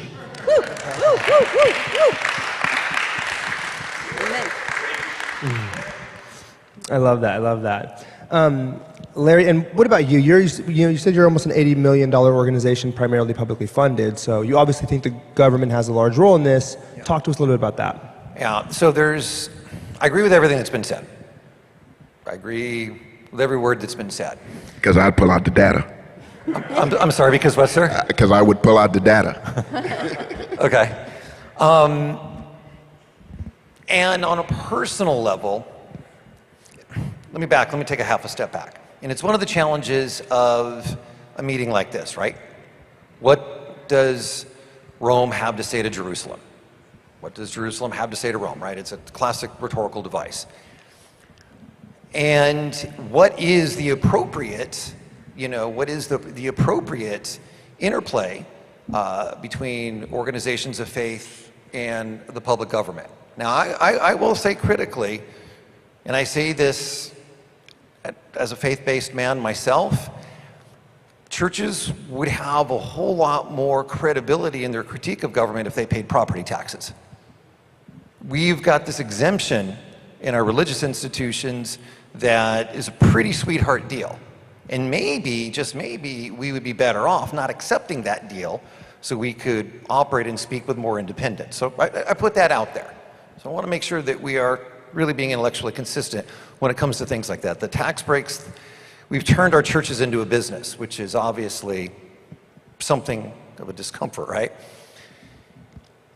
Speaker 4: I love that. I love that. Larry, and what about you? You said you're almost an $80 million organization, primarily publicly funded. So you obviously think the government has a large role in this. Yeah. Talk to us a little bit about that.
Speaker 6: Yeah. So I agree with everything that's been said. I agree with every word that's been said.
Speaker 7: Because I'd pull out the data.
Speaker 6: I'm sorry, because what, sir?
Speaker 7: Because I would pull out the data.
Speaker 6: Okay. And on a personal level, let me take a half a step back. And it's one of the challenges of a meeting like this, right? What does Rome have to say to Jerusalem? What does Jerusalem have to say to Rome, right? It's a classic rhetorical device. And what is the appropriate, what is the appropriate interplay between organizations of faith and the public government? Now, I will say critically, and I say this as a faith-based man myself, churches would have a whole lot more credibility in their critique of government if they paid property taxes. We've got this exemption in our religious institutions that is a pretty sweetheart deal. And maybe, just maybe, we would be better off not accepting that deal so we could operate and speak with more independence. So I put that out there. So I want to make sure that we are really being intellectually consistent when it comes to things like that. The tax breaks, we've turned our churches into a business, which is obviously something of a discomfort, right?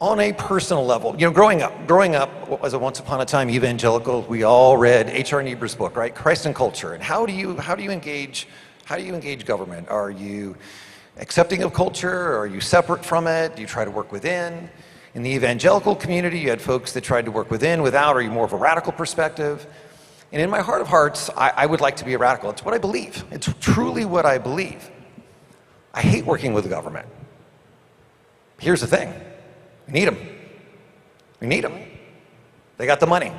Speaker 6: On a personal level, growing up as a once upon a time evangelical, we all read H.R. Niebuhr's book, right? Christ and Culture. And how do you engage government? Are you accepting of culture? Are you separate from it? Do you try to work within? In the evangelical community, you had folks that tried to work within, without. Are you more of a radical perspective? And in my heart of hearts, I would like to be a radical. It's what I believe. It's truly what I believe. I hate working with the government. Here's the thing. We need them. We need them. They got the money.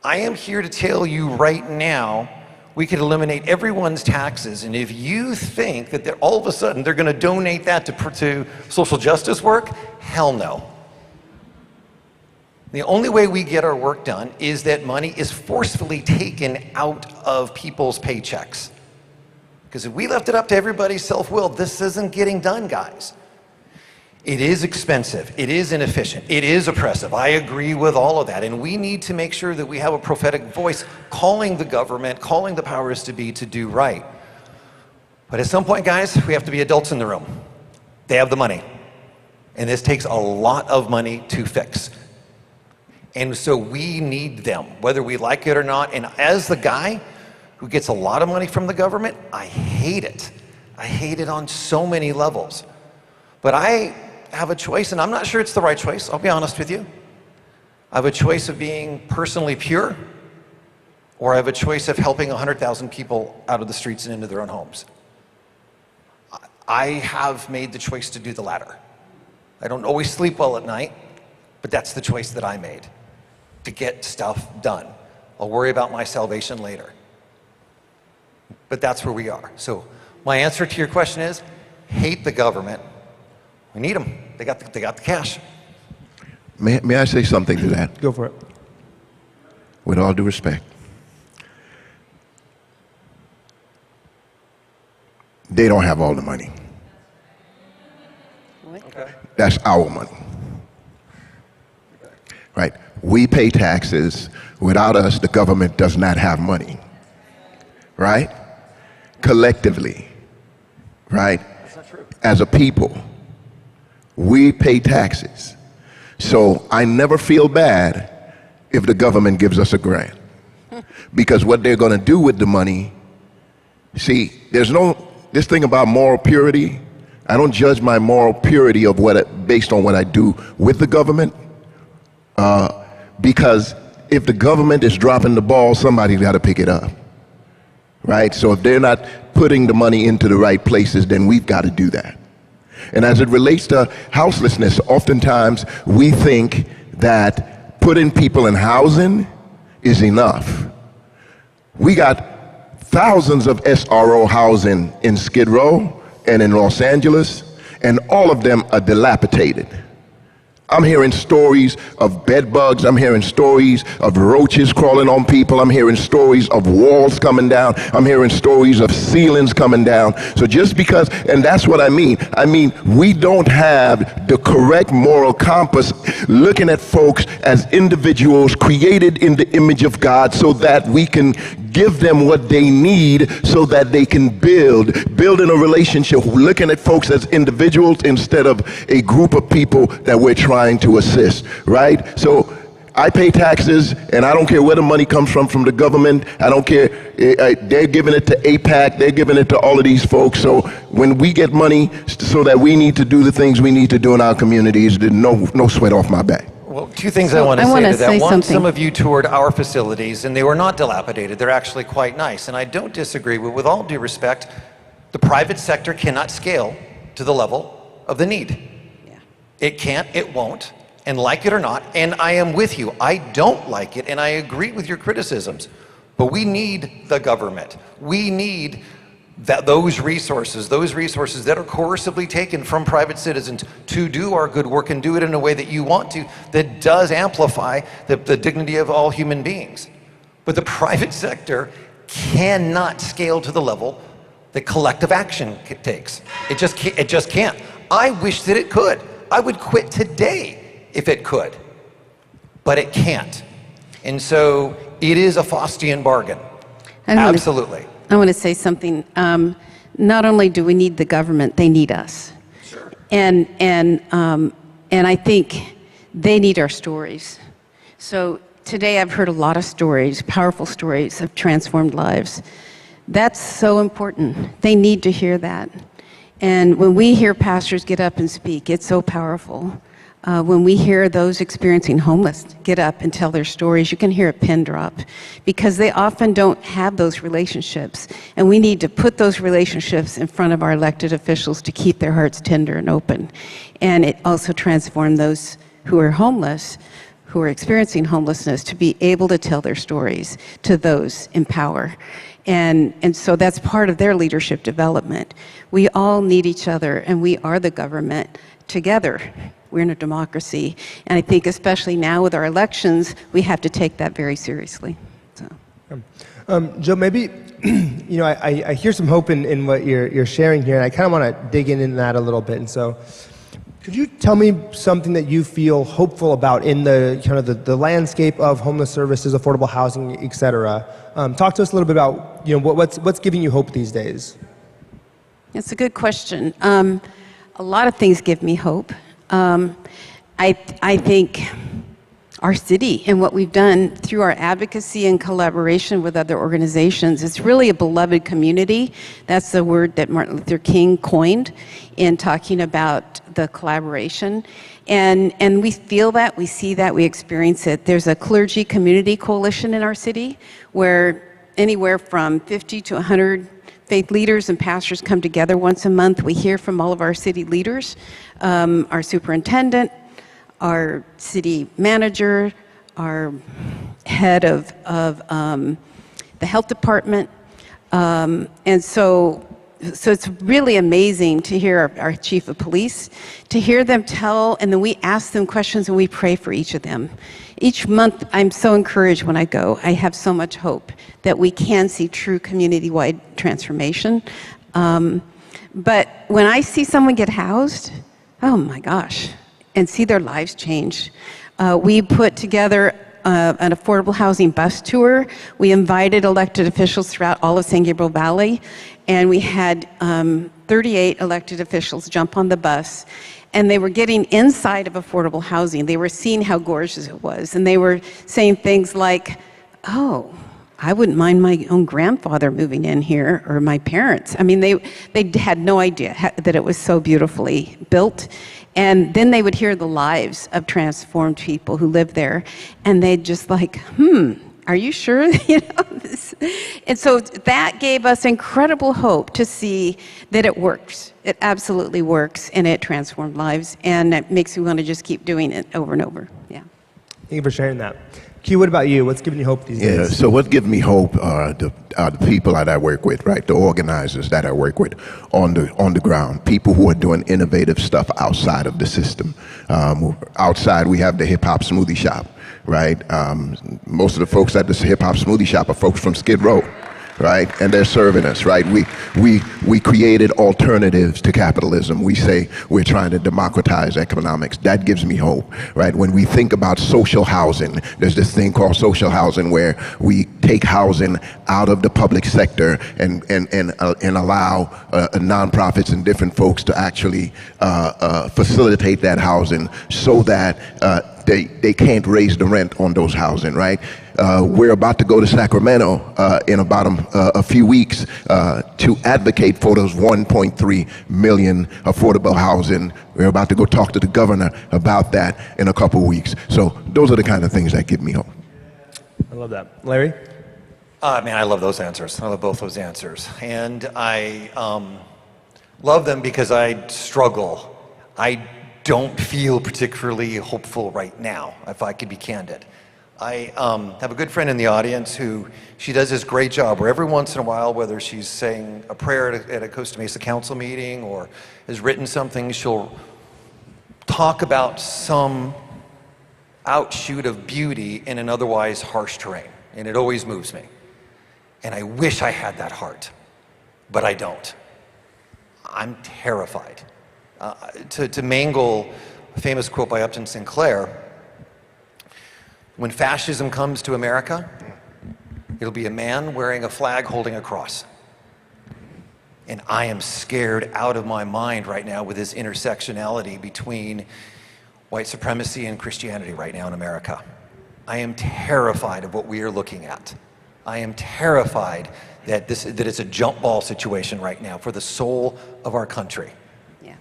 Speaker 6: I am here to tell you right now, we could eliminate everyone's taxes, and if you think that all of a sudden they're going to donate that to social justice work, hell no. The only way we get our work done is that money is forcefully taken out of people's paychecks. Because if we left it up to everybody's self-will, this isn't getting done, guys. It is expensive, it is inefficient, it is oppressive. I agree with all of that, and we need to make sure that we have a prophetic voice calling the government, calling the powers to be to do right. But at some point, guys, we have to be adults in the room. They have the money, and this takes a lot of money to fix. And so we need them, whether we like it or not. And as the guy who gets a lot of money from the government, I hate it. I hate it on so many levels. But I have a choice, and I'm not sure it's the right choice, I'll be honest with you. I have a choice of being personally pure, or I have a choice of helping 100,000 people out of the streets and into their own homes. I have made the choice to do the latter. I don't always sleep well at night, but that's the choice that I made, to get stuff done. I'll worry about my salvation later. But that's where we are. So my answer to your question is, hate the government. We need them. They got the cash.
Speaker 7: May I say something to that?
Speaker 4: Go for it.
Speaker 7: With all due respect. They don't have all the money.
Speaker 6: Okay.
Speaker 7: That's our money. Right? We pay taxes. Without us, the government does not have money. Right? Collectively. Right?
Speaker 6: That's not true.
Speaker 7: as a people, we pay taxes. So I never feel bad if the government gives us a grant. Because what they're going to do with the money, see, this thing about moral purity, I don't judge my moral purity of based on what I do with the government, because if the government is dropping the ball, somebody's got to pick it up, right? So if they're not putting the money into the right places, then we've got to do that. And as it relates to houselessness, oftentimes we think that putting people in housing is enough. We got thousands of SRO housing in Skid Row and in Los Angeles, and all of them are dilapidated. I'm hearing stories of bed bugs. I'm hearing stories of roaches crawling on people. I'm hearing stories of walls coming down. I'm hearing stories of ceilings coming down. So just because, and that's what I mean. I mean, we don't have the correct moral compass looking at folks as individuals created in the image of God so that we can give them what they need so that they can build in a relationship, looking at folks as individuals instead of a group of people that we're trying to assist, right? So I pay taxes, and I don't care where the money comes from the government. I don't care. They're giving it to AIPAC. They're giving it to all of these folks. So when we get money so that we need to do the things we need to do in our communities, there's no sweat off my back.
Speaker 6: Well, two things I want to say to that. One, some of you toured our facilities, and they were not dilapidated. They're actually quite nice. And I don't disagree with all due respect, the private sector cannot scale to the level of the need. Yeah. It can't, it won't, and like it or not, and I am with you. I don't like it, and I agree with your criticisms. But we need the government. We need those resources that are coercively taken from private citizens to do our good work and do it in a way that you want to, that does amplify the dignity of all human beings. But the private sector cannot scale to the level that collective action takes. It just can't. I wish that it could. I would quit today if it could, but it can't. And so it is a Faustian bargain. Absolutely.
Speaker 5: I want to say something. Not only do we need the government, they need us.
Speaker 6: Sure.
Speaker 5: And I think they need our stories. So today I've heard a lot of stories, powerful stories of transformed lives. That's so important. They need to hear that. And when we hear pastors get up and speak, it's so powerful. When we hear those experiencing homeless get up and tell their stories, you can hear a pin drop because they often don't have those relationships. And we need to put those relationships in front of our elected officials to keep their hearts tender and open. And it also transforms those who are homeless, who are experiencing homelessness, to be able to tell their stories to those in power. And so that's part of their leadership development. We all need each other, and we are the government together. We're in a democracy, and I think especially now with our elections, we have to take that very seriously. So.
Speaker 4: Joe, maybe, I hear some hope in what you're sharing here, and I kind of want to dig into that a little bit. And so, could you tell me something that you feel hopeful about in the kind of the landscape of homeless services, affordable housing, et cetera? Talk to us a little bit about what's giving you hope these days.
Speaker 5: That's a good question. A lot of things give me hope. I think our city and what we've done through our advocacy and collaboration with other organizations, it's really a beloved community. That's the word that Martin Luther King coined in talking about the collaboration. And we feel that, we see that, we experience it. There's a clergy community coalition in our city where anywhere from 50 to 100 faith leaders and pastors come together once a month. We hear from all of our city leaders, our superintendent, our city manager, our head of the health department. And so it's really amazing to hear our chief of police, to hear them tell, and then we ask them questions and we pray for each of them. Each month, I'm so encouraged when I go. I have so much hope that we can see true community-wide transformation. But when I see someone get housed, oh my gosh, and see their lives change. We put together an affordable housing bus tour. We invited elected officials throughout all of San Gabriel Valley, and we had 38 elected officials jump on the bus, and they were getting inside of affordable housing. They were seeing how gorgeous it was, and they were saying things like, oh, I wouldn't mind my own grandfather moving in here, or my parents. I mean, they had no idea that it was so beautifully built. And then they would hear the lives of transformed people who lived there, and they'd just like, are you sure? And so that gave us incredible hope to see that it works. It absolutely works, and it transformed lives, and it makes me want to just keep doing it over and over. Yeah.
Speaker 4: Thank you for sharing that. Q, what about you? What's giving you hope these days?
Speaker 7: Yeah, so what gives me hope are the people that I work with, right? The organizers that I work with on the ground, people who are doing innovative stuff outside of the system. Outside, we have the Hip Hop Smoothie Shop, right? Most of the folks at this Hip Hop Smoothie Shop are folks from Skid Row, right? And they're serving us, right? We created alternatives to capitalism. We say we're trying to democratize economics. That gives me hope, right? When we think about social housing, there's this thing called social housing where we take housing out of the public sector and allow nonprofits and different folks to actually facilitate that housing so that they can't raise the rent on those housing, right? We're about to go to Sacramento in about a few weeks to advocate for those 1.3 million affordable housing. We're about to go talk to the governor about that in a couple weeks. So those are the kind of things that give me hope.
Speaker 4: I love that. Larry?
Speaker 6: Man, I love those answers. I love both those answers. And I love them because I struggle. I don't feel particularly hopeful right now, if I could be candid. I have a good friend in the audience who, she does this great job where every once in a while, whether she's saying a prayer at a Costa Mesa council meeting or has written something, she'll talk about some outshoot of beauty in an otherwise harsh terrain. And it always moves me. And I wish I had that heart, but I don't. I'm terrified. To mangle a famous quote by Upton Sinclair, when fascism comes to America, it'll be a man wearing a flag holding a cross. And I am scared out of my mind right now with this intersectionality between white supremacy and Christianity right now in America. I am terrified of what we are looking at. I am terrified that it's a jump ball situation right now for the soul of our country.
Speaker 5: Yeah.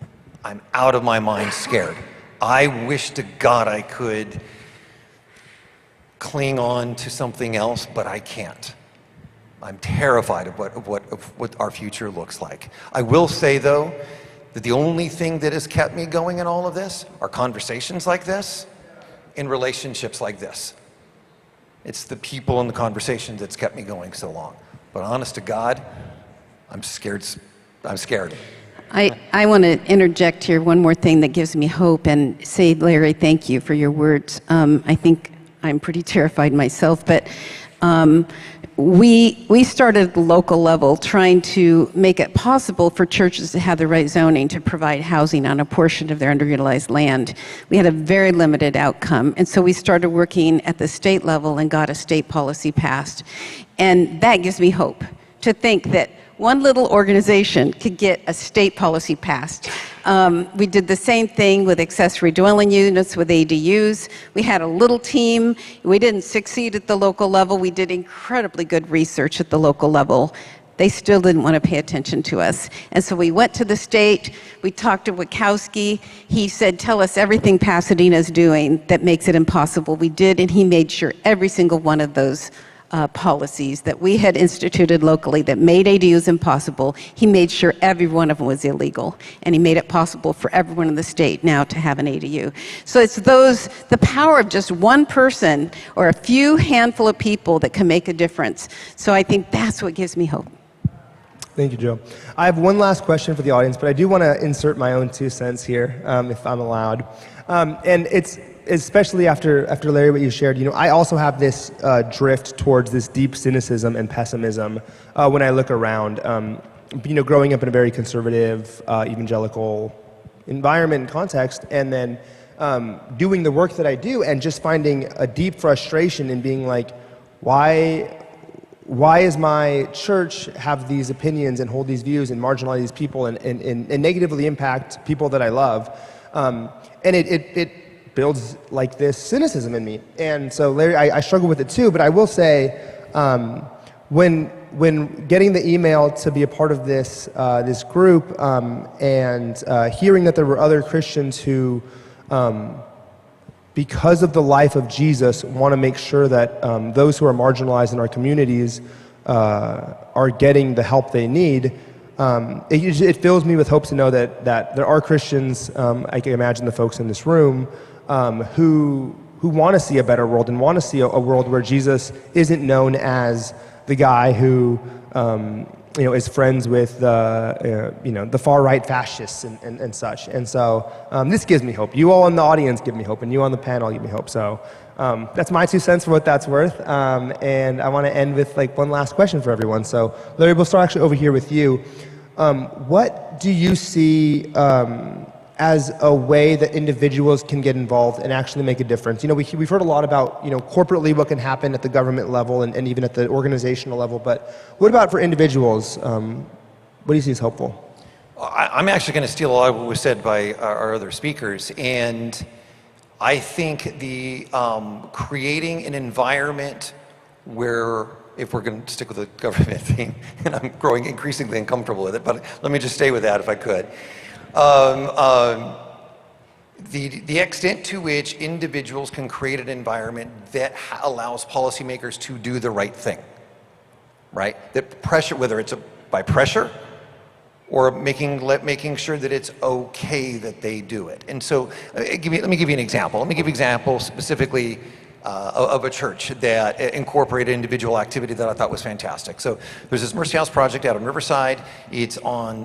Speaker 6: I'm out of my mind scared. I wish to God I could cling on to something else, but I can't. I'm terrified of what our future looks like. I will say, though, that the only thing that has kept me going in all of this are conversations like this and relationships like this. It's the people and the conversations that's kept me going so long. But honest to God, I'm scared. I'm scared.
Speaker 5: I want to interject here one more thing that gives me hope and say, Larry, thank you for your words. I think I'm pretty terrified myself, but we started at the local level trying to make it possible for churches to have the right zoning to provide housing on a portion of their underutilized land. We had a very limited outcome, and so we started working at the state level and got a state policy passed. And that gives me hope to think that one little organization could get a state policy passed. We did the same thing with accessory dwelling units, with ADUs. We had a little team. We didn't succeed at the local level. We did incredibly good research at the local level. They still didn't want to pay attention to us. And so we went to the state. We talked to Wachowski. He said, tell us everything Pasadena's doing that makes it impossible. We did, and he made sure every single one of those policies that we had instituted locally that made ADUs impossible, he made sure every one of them was illegal. And he made it possible for everyone in the state now to have an ADU. So it's the power of just one person or a few handful of people that can make a difference. So I think that's what gives me hope.
Speaker 4: Thank you, Joe. I have one last question for the audience, but I do want to insert my own 2 cents here, if I'm allowed. And it's especially after Larry, what you shared, I also have this drift towards this deep cynicism and pessimism when I look around. Growing up in a very conservative, evangelical environment and context, and then doing the work that I do, and just finding a deep frustration in being like, why why is my church have these opinions and hold these views and marginalize these people and negatively impact people that I love? And it builds like this cynicism in me. And so Larry, I struggle with it too, but I will say, when getting the email to be a part of this group, and hearing that there were other Christians who, because of the life of Jesus, want to make sure that those who are marginalized in our communities are getting the help they need, it fills me with hope to know that there are Christians, I can imagine the folks in this room, who want to see a better world and want to see a world where Jesus isn't known as the guy who is friends with the far right fascists and such. And so this gives me hope. You all in the audience give me hope, and you on the panel give me hope. So that's my 2 cents for what that's worth. And I want to end with one last question for everyone. So Larry, we'll start actually over here with you. What do you see as a way that individuals can get involved and actually make a difference? We've heard a lot about, corporately what can happen at the government level and even at the organizational level, but what about for individuals? What do you see as hopeful?
Speaker 6: I'm actually going to steal a lot of what was said by our other speakers, and I think the creating an environment where, if we're going to stick with the government theme, and I'm growing increasingly uncomfortable with it, but let me just stay with that if I could. The extent to which individuals can create an environment that allows policymakers to do the right thing, right? That pressure, whether it's by pressure or making sure that it's okay that they do it. And so let me give you an example. Let me give you an example specifically of a church that incorporated individual activity that I thought was fantastic. So there's this Mercy House project out in Riverside. It's on,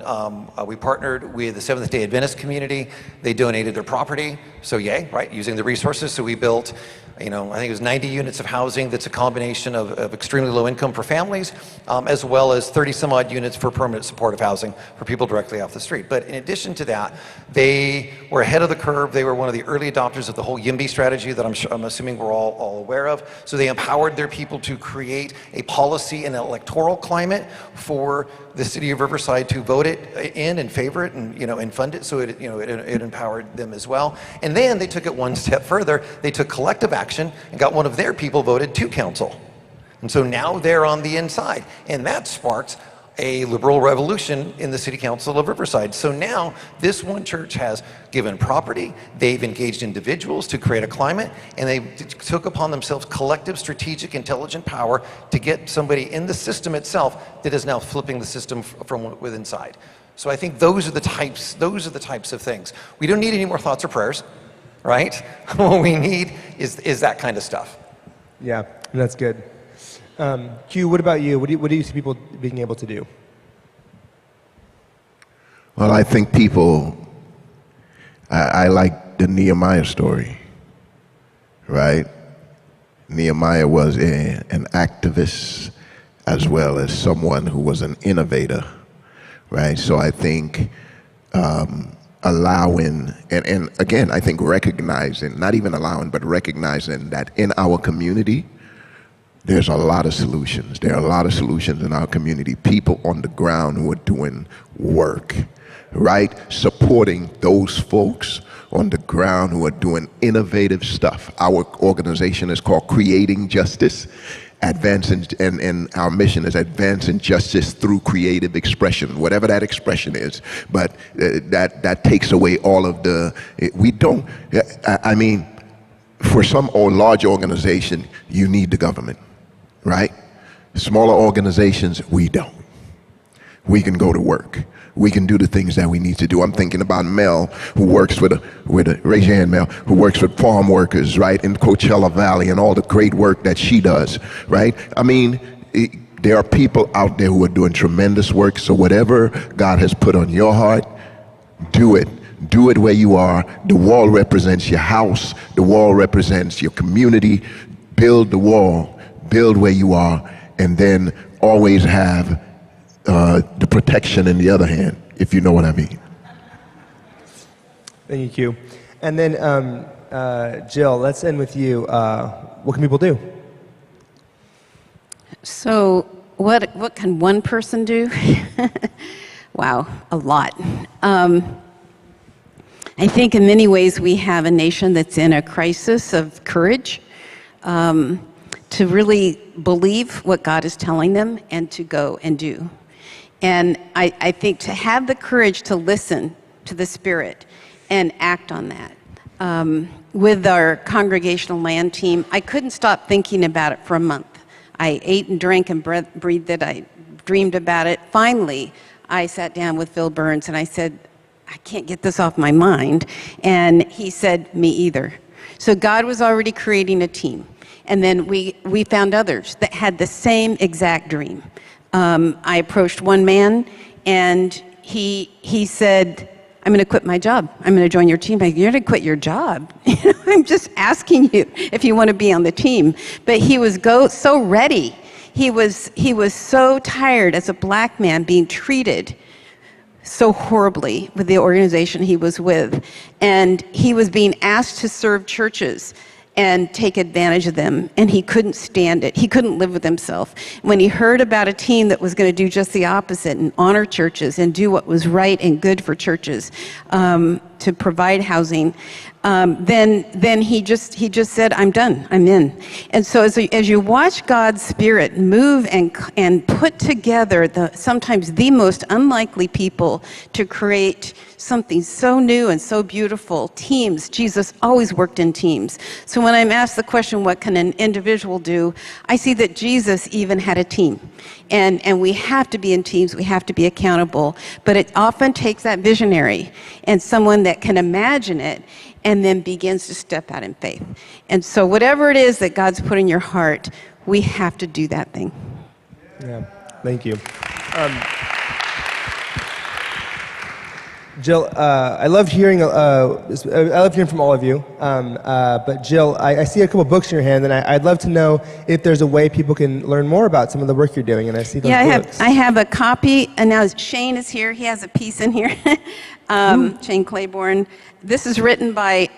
Speaker 6: we partnered with the Seventh-day Adventist community. They donated their property, so yay, right, using the resources. So we built, I think it was 90 units of housing that's a combination of extremely low income for families, as well as 30 some odd units for permanent supportive housing for people directly off the street. But in addition to that, they were ahead of the curve. They were one of the early adopters of the whole YIMBY strategy that I'm assuming we're all aware of. So they empowered their people to create a policy and an electoral climate for the city of Riverside to vote it in and favor it and fund it. So it empowered them as well. And then they took it one step further. They took collective action and got one of their people voted to council. And so now they're on the inside. And that sparked a liberal revolution in the City Council of Riverside. So now this one church has given property, they've engaged individuals to create a climate, and they took upon themselves collective, strategic, intelligent power to get somebody in the system itself that is now flipping the system from within inside. So I think those are the types of things. We don't need any more thoughts or prayers, right? What we need is that kind of stuff.
Speaker 4: Yeah, that's good. Q, what about you? What do you see people being able to do?
Speaker 7: Well, I think people, I like the Nehemiah story, right? Nehemiah was an activist as well as someone who was an innovator, right? So I think allowing, and again, I think recognizing, not even allowing, but recognizing that in our community, there's a lot of solutions. There are a lot of solutions in our community. People on the ground who are doing work, right? Supporting those folks on the ground who are doing innovative stuff. Our organization is called Creating Justice. Advancing, and our mission is advancing justice through creative expression, whatever that expression is. But that takes away all of the, we don't, I mean, for some large organization, you need the government. Right? Smaller organizations, we don't. We can go to work. We can do the things that we need to do. I'm thinking about Mel, who works raise your hand, Mel, who works with farm workers, right, in Coachella Valley, and all the great work that she does, right? I mean, there are people out there who are doing tremendous work, so whatever God has put on your heart, do it. Do it where you are. The wall represents your house. The wall represents your community. Build the wall. Build where you are, and then always have the protection in the other hand, if you know what I mean.
Speaker 4: Thank you, Q. And then, Jill, let's end with you. What can people do?
Speaker 5: So what can one person do? Wow, a lot. I think in many ways we have a nation that's in a crisis of courage to really believe what God is telling them and to go and do. And I think to have the courage to listen to the Spirit and act on that. With our congregational land team, I couldn't stop thinking about it for a month. I ate and drank and breathed it. I dreamed about it. Finally, I sat down with Phil Burns and I said, I can't get this off my mind. And he said, me either. So God was already creating a team. And then we found others that had the same exact dream. I approached one man and he said, I'm going to quit my job. I'm going to join your team. You're going to quit your job? I'm just asking you if you want to be on the team. But he was so ready. He was so tired as a black man being treated so horribly with the organization he was with. And he was being asked to serve churches and take advantage of them, and he couldn't stand it. He couldn't live with himself. When he heard about a team that was going to do just the opposite and honor churches and do what was right and good for churches, to provide housing, then he just said, I'm done, I'm in. And so as you watch God's Spirit move and put together sometimes the most unlikely people to create something so new and so beautiful, teams. Jesus always worked in teams. So when I'm asked the question, what can an individual do? I see that Jesus even had a team. And we have to be in teams, we have to be accountable. But it often takes that visionary and someone that can imagine it and then begins to step out in faith. And so whatever it is that God's put in your heart, we have to do that thing.
Speaker 4: Yeah, thank you. Jill, I love hearing from all of you. But Jill, I see a couple books in your hand, and I'd love to know if there's a way people can learn more about some of the work you're doing. And I see those books.
Speaker 5: I have a copy, and now Shane is here. He has a piece in here. Shane Claiborne. This is written by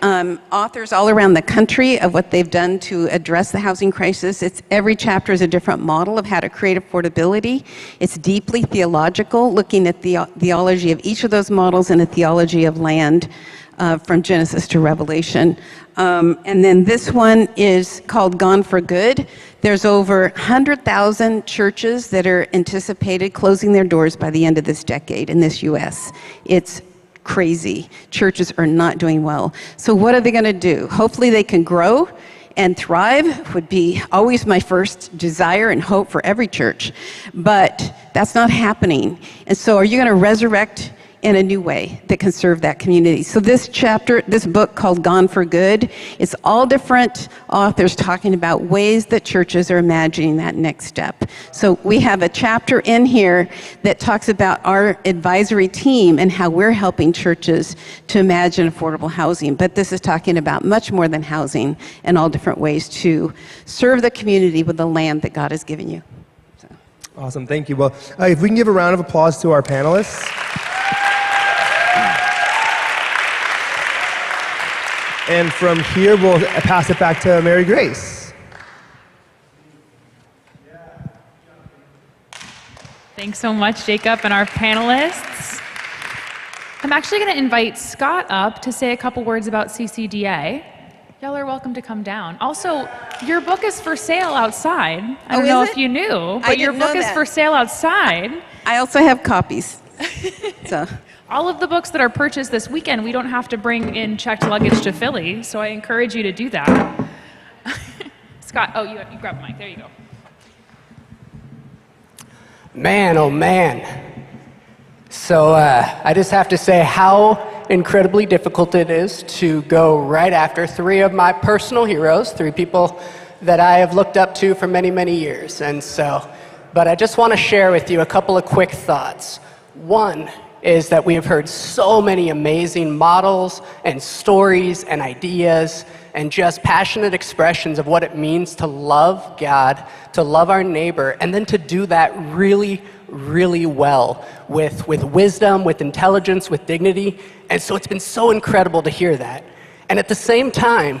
Speaker 5: authors all around the country of what they've done to address the housing crisis. Every chapter is a different model of how to create affordability. It's deeply theological, looking at the theology of each of those models and a theology of land from Genesis to Revelation. And then this one is called Gone for Good. There's over 100,000 churches that are anticipated closing their doors by the end of this decade in this U.S. It's crazy. Churches are not doing well. So what are they going to do? Hopefully they can grow and thrive would be always my first desire and hope for every church. But that's not happening. And so are you going to resurrect in a new way that can serve that community? So this book called Gone for Good, it's all different authors talking about ways that churches are imagining that next step. So we have a chapter in here that talks about our advisory team and how we're helping churches to imagine affordable housing. But this is talking about much more than housing and all different ways to serve the community with the land that God has given you. So.
Speaker 4: Awesome, thank you. Well, if we can give a round of applause to our panelists. And from here, we'll pass it back to Mary Grace.
Speaker 3: Thanks so much, Jacob, and our panelists. I'm actually going to invite Scott up to say a couple words about CCDA. Y'all are welcome to come down. Also, your book is for sale outside. I don't know if you knew, but your book is for sale outside.
Speaker 5: I also have copies. So.
Speaker 3: All of the books that are purchased this weekend, we don't have to bring in checked luggage to Philly, so I encourage you to do that. Scott, oh, you grab the mic. There you go.
Speaker 8: Man, oh man. So I just have to say how incredibly difficult it is to go right after three of my personal heroes, three people that I have looked up to for many, many years. But I just want to share with you a couple of quick thoughts. One is that we have heard so many amazing models and stories and ideas and just passionate expressions of what it means to love God, to love our neighbor, and then to do that really, really well with wisdom, with intelligence, with dignity. And so it's been so incredible to hear that. And at the same time,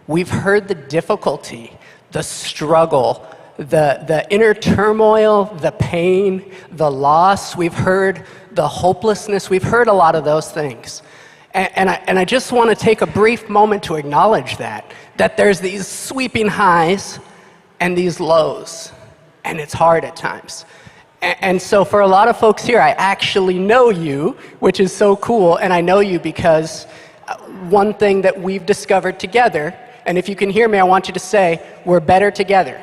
Speaker 8: we've heard the difficulty, the struggle, the inner turmoil, the pain, the loss. We've heard the hopelessness. We've heard a lot of those things. And I just want to take a brief moment to acknowledge that there's these sweeping highs and these lows, and it's hard at times. And so for a lot of folks here, I actually know you, which is so cool, and I know you because one thing that we've discovered together, and if you can hear me, I want you to say, we're better together.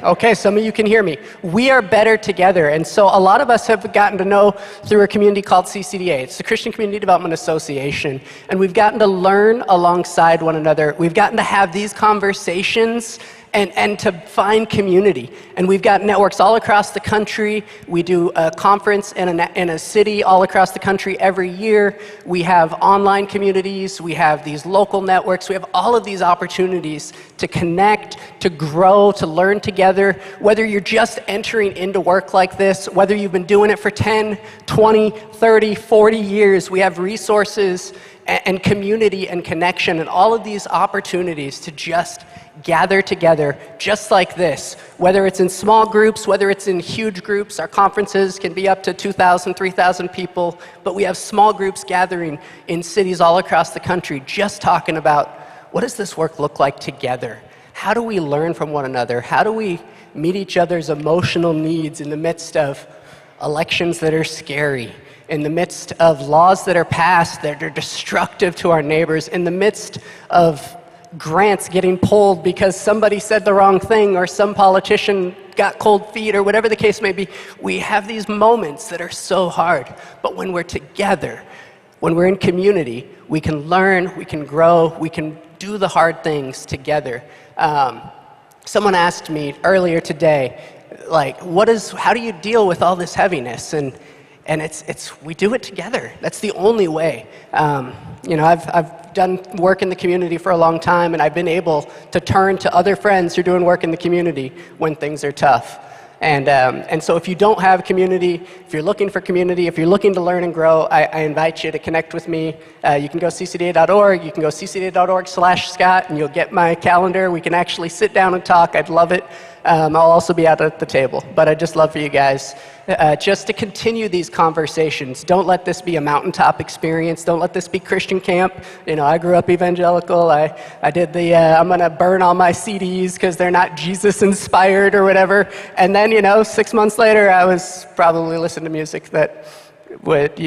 Speaker 8: Okay, some of you can hear me. We are better together. And so a lot of us have gotten to know through a community called CCDA. It's the Christian Community Development Association. And we've gotten to learn alongside one another. We've gotten to have these conversations and to find community. And we've got networks all across the country. We do a conference in a city all across the country every year. We have online communities. We have these local networks. We have all of these opportunities to connect, to grow, to learn together. Whether you're just entering into work like this, whether you've been doing it for 10, 20, 30, 40 years, we have resources and community and connection and all of these opportunities to just gather together just like this, whether it's in small groups, whether it's in huge groups. Our conferences can be up to 2,000, 3,000 people, but we have small groups gathering in cities all across the country just talking about what does this work look like together? How do we learn from one another? How do we meet each other's emotional needs in the midst of elections that are scary, in the midst of laws that are passed that are destructive to our neighbors, in the midst of grants getting pulled because somebody said the wrong thing or some politician got cold feet or whatever the case may be. We have these moments that are so hard. But when we're together, when we're in community, we can learn, we can grow, we can do the hard things together. Someone asked me earlier today, like, how do you deal with all this heaviness? And we do it together. That's the only way. I've done work in the community for a long time, and I've been able to turn to other friends who are doing work in the community when things are tough. And so if you don't have community, if you're looking for community, if you're looking to learn and grow, I invite you to connect with me. You can go ccda.org, you can go ccda.org/Scott, and you'll get my calendar. We can actually sit down and talk. I'd love it. I'll also be out at the table, but I'd just love for you guys just to continue these conversations. Don't let this be a mountaintop experience. Don't let this be Christian camp. I grew up evangelical. I did I'm going to burn all my CDs because they're not Jesus-inspired or whatever. And then, 6 months later, I was probably listening to music that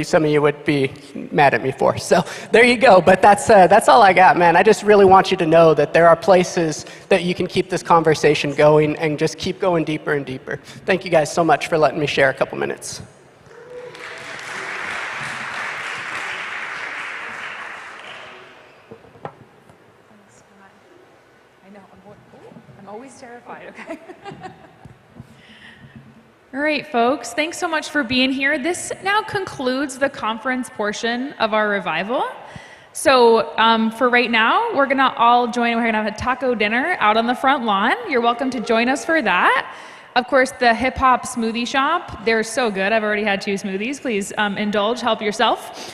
Speaker 8: some of you would be mad at me for. So there you go. But that's all I got, man. I just really want you to know that there are places that you can keep this conversation going and just keep going deeper and deeper. Thank you guys so much for letting me share a couple minutes.
Speaker 3: I know. I'm always terrified. Okay. All right, folks, thanks so much for being here. This now concludes the conference portion of our revival. So for right now, we're gonna all join. We're gonna have a taco dinner out on the front lawn. You're welcome to join us for that. Of course, the Hip Hop Smoothie Shop, they're so good. I've already had 2 smoothies. Please indulge, help yourself.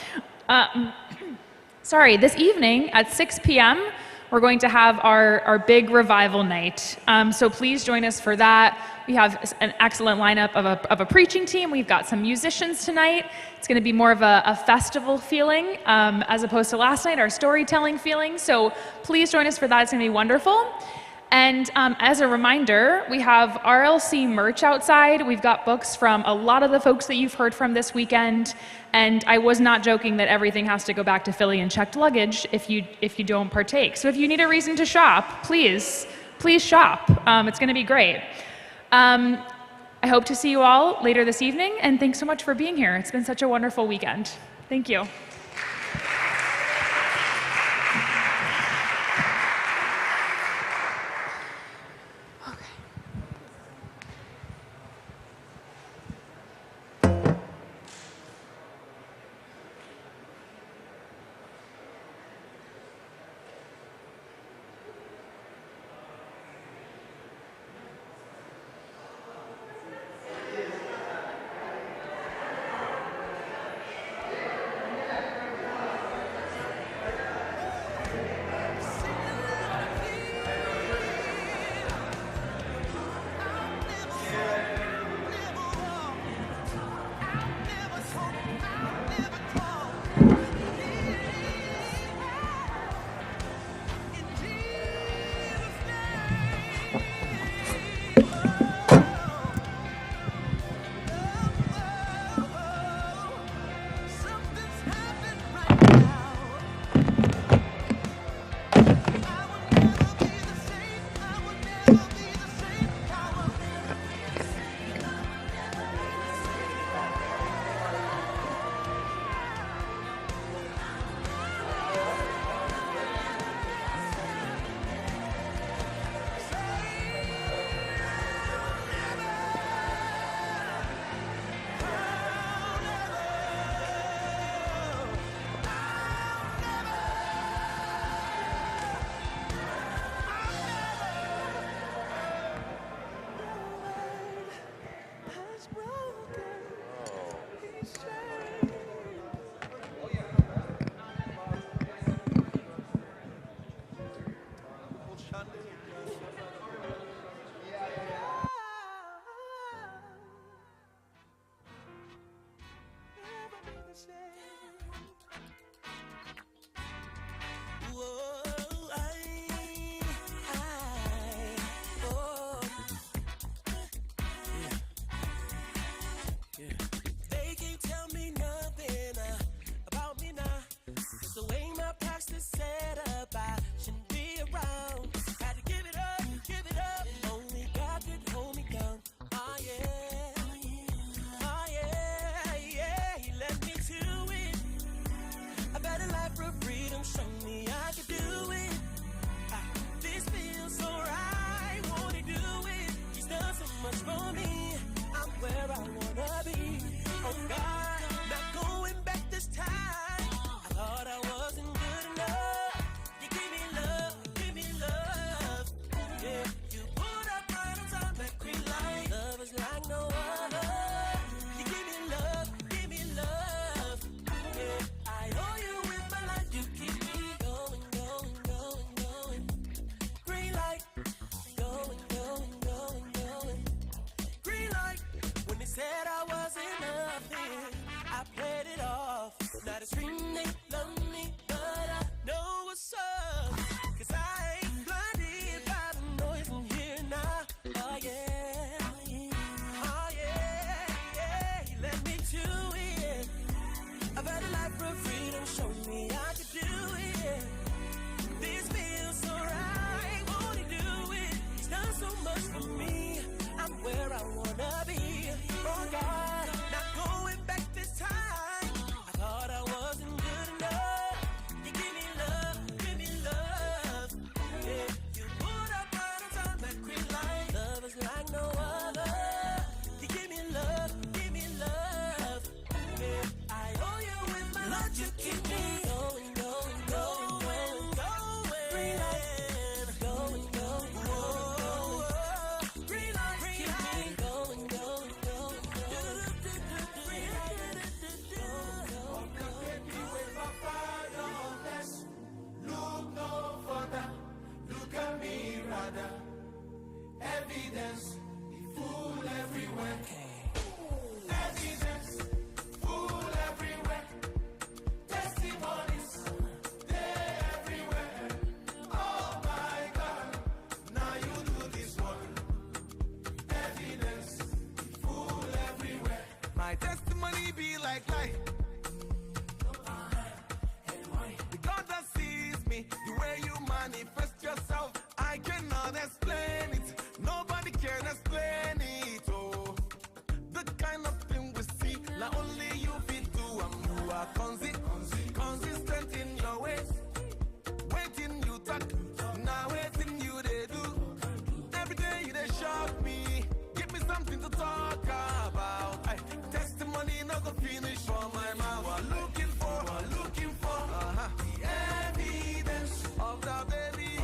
Speaker 3: This evening at 6 p.m., we're going to have our big revival night. So please join us for that. We have an excellent lineup of a preaching team. We've got some musicians tonight. It's going to be more of a festival feeling as opposed to last night, our storytelling feeling. So please join us for that. It's going to be wonderful. And as a reminder, we have RLC merch outside. We've got books from a lot of the folks that you've heard from this weekend. And I was not joking that everything has to go back to Philly and checked luggage if you don't partake. So if you need a reason to shop, please shop. It's going to be great. I hope to see you all later this evening, and thanks so much for being here. It's been such a wonderful weekend. Thank you.
Speaker 9: I wanna be. Oh God, not going back this time. I thought I wasn't good enough. You give me love, give me love. Yeah, you put up right on time that green light. Love is like no other. You give me love, give me love. Yeah, I owe you with my life. You keep me going, going, going, going. Green light, going, going, going, going. Green light. When they said I wasn't nothing, I played it off. Now the stream they love me, but I know what's up. 'Cause I ain't blinded by the noise in here now. Oh yeah, oh yeah, yeah. You let me to it. I've had a life of freedom, show me I can do it. This feels so right, won't you do it? It's done so much for me. I'm where I wanna be. Oh God, not going back this time. I thought I wasn't good enough. You give me love, give me love. Yeah, you put up right on time that green light. Love is like no other. You give me love, give me love. Yeah, I owe you with my love. You keep me going, going, going, going, going. Green light, going, going, going. Green light, keep me going, going, going, going. Green light,
Speaker 10: Look no further, look at me rather. Evidence, fool everywhere. Evidence, fool everywhere. Testimonies, they everywhere. Oh my God, now you do this one. Evidence, fool everywhere. My testimony be like light. The God that sees me, the way you manifest yourself, I cannot explain it. Nobody can explain it. Oh, the kind of thing we see, not only you feel do. You are consistent in your ways. Waiting you talk, now waiting you they do. Every day you they shock me, give me something to talk about. Testimony not gonna finish for my mouth. We're looking for the evidence of the baby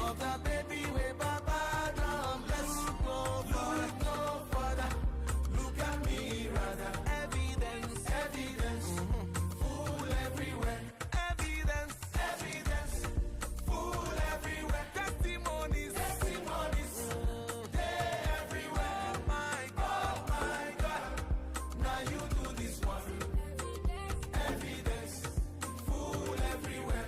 Speaker 10: way Baba don't bless. Look no further, look at me rather. Evidence, fool everywhere. Evidence, fool everywhere. Testimonies, they everywhere. My God, now you do this one. Evidence, fool everywhere.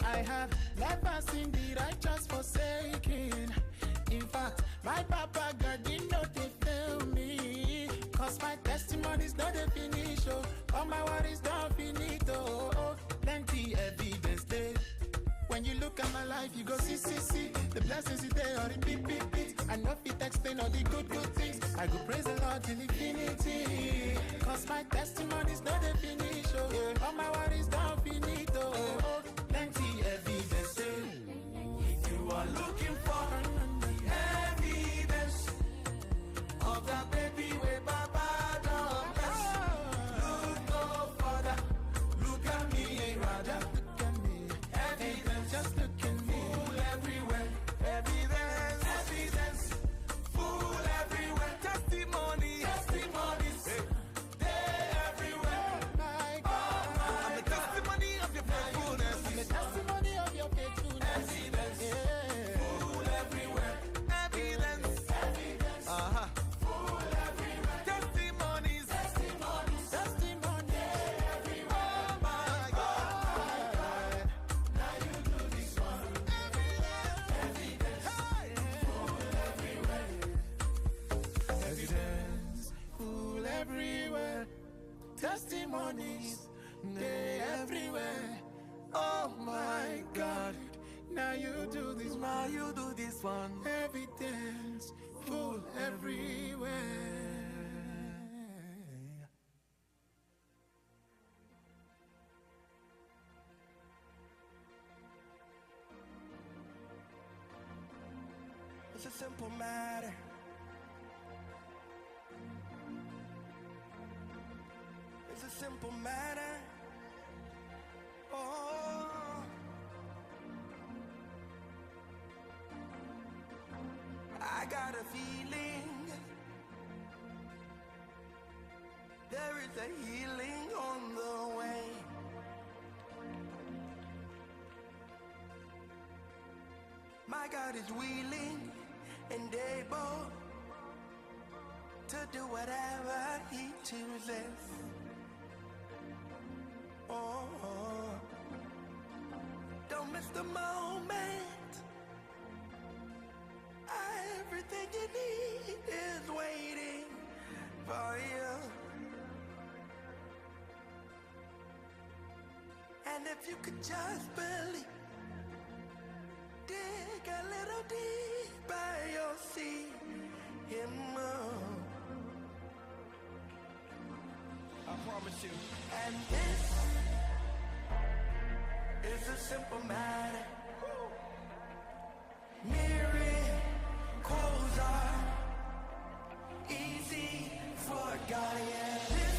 Speaker 11: I have never seen the righteous forsaken. In fact, my Papa God did not fail me. 'Cause my testimonies not the finish. All my worries don't finish. Plenty evidence there. When you look at my life, you go see. The blessings is there or in big. I know fit explain all the good things. I go praise the Lord till infinity. 'Cause my testimonies not the finish. All my worries don't finish. Plenty evidence there.
Speaker 10: You are looking for the evidence of the baby way Baba don't bless. Look no further, look at me rather. Evidence,
Speaker 11: Just look at me.
Speaker 10: fool everywhere. Evidence, fool everywhere. Testimonies, they everywhere.
Speaker 11: My God,
Speaker 10: I'm the testimony of your faithfulness.
Speaker 11: the testimony of your faithfulness.
Speaker 10: Evidence,
Speaker 11: Yeah.
Speaker 10: fool everywhere. Evidence, fool everywhere. Testimonies,
Speaker 11: Testimony.
Speaker 10: oh my God. Now you do this one. Evidence, fool everywhere.
Speaker 11: Evidence, fool everywhere. Testimonies, they everywhere. Oh my God, now you do this,
Speaker 10: one.
Speaker 11: Evidence, fool everywhere.
Speaker 10: It's a simple matter. is a simple matter. Oh, I got a feeling there is a healing on the way. My God is willing and able to do whatever He chooses. Oh, don't miss the moment. Everything you need is waiting for you. And if you could just believe, dig a little deeper, you'll see Him move. I promise you. And this is a simple matter. Miracles are easy for God. Yeah, this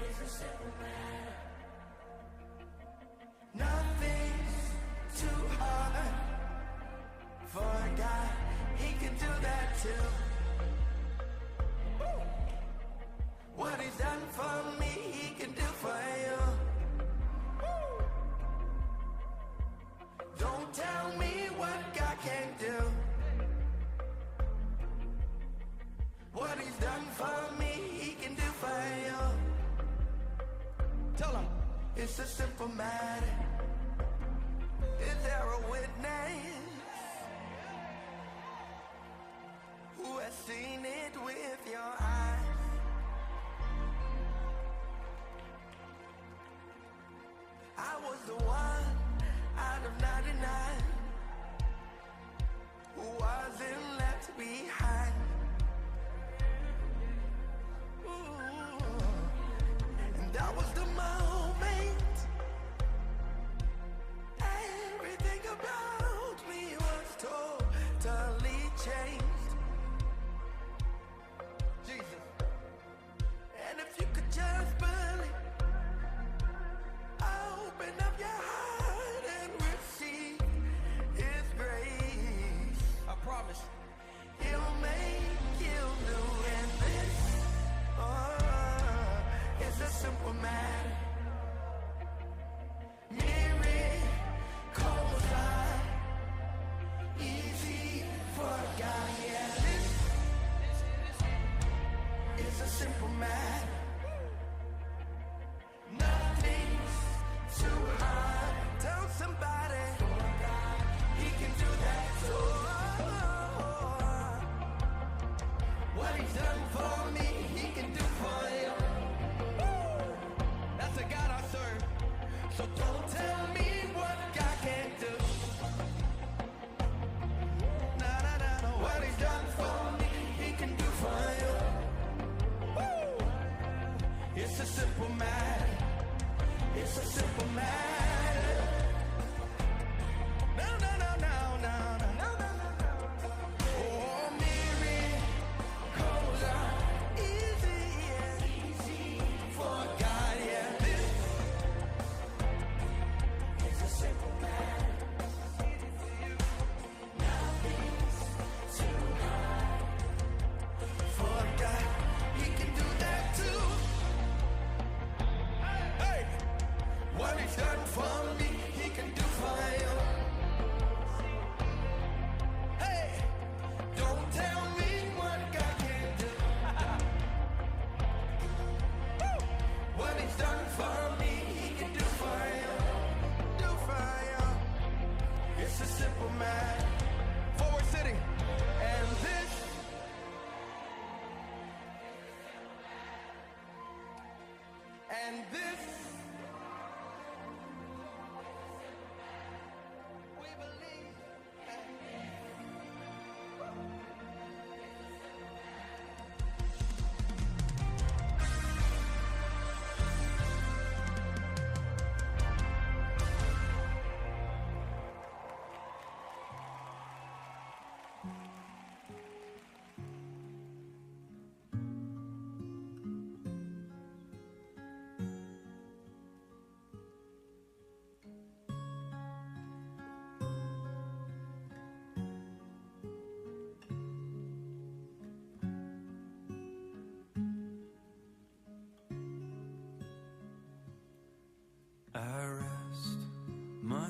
Speaker 10: is a simple matter. Nothing's too hard for God. He can do that too. What He's done for me, He can do for you. Don't tell me what God can't do. What He's done for me, He can do for you. Tell Him it's a simple matter. Is there a witness who has seen it with your eyes? I was the one out of 99 who wasn't left behind. Ooh. And that was the moment everything about me was totally changed. Jesus. And if you could just believe, open up your heart and receive His grace. I promise He'll make you new. And this is a simple matter. Miracles are easy for God. Yeah, this is a simple matter. Nothing's too hard. Tell somebody He can do that too. What He's done for me, He can do for you. That's the God I serve. So don't tell me what God can't do. Nah, nah, nah, nah. What He's done for me, He can do for you. It's a simple matter. It's a simple matter. No, no, no, no, no, no, no, no, no. Oh, miracles are easy, yeah. Easy for God, yeah. This is a simple matter. Nothing's too hard for God. He can do that too. Hey, what He's done for me, He can do for you. Hey, don't tell me what God can't do. What He's done for me, He can do for you. Do for you. It's a simple matter. Forward sitting. And this we believe.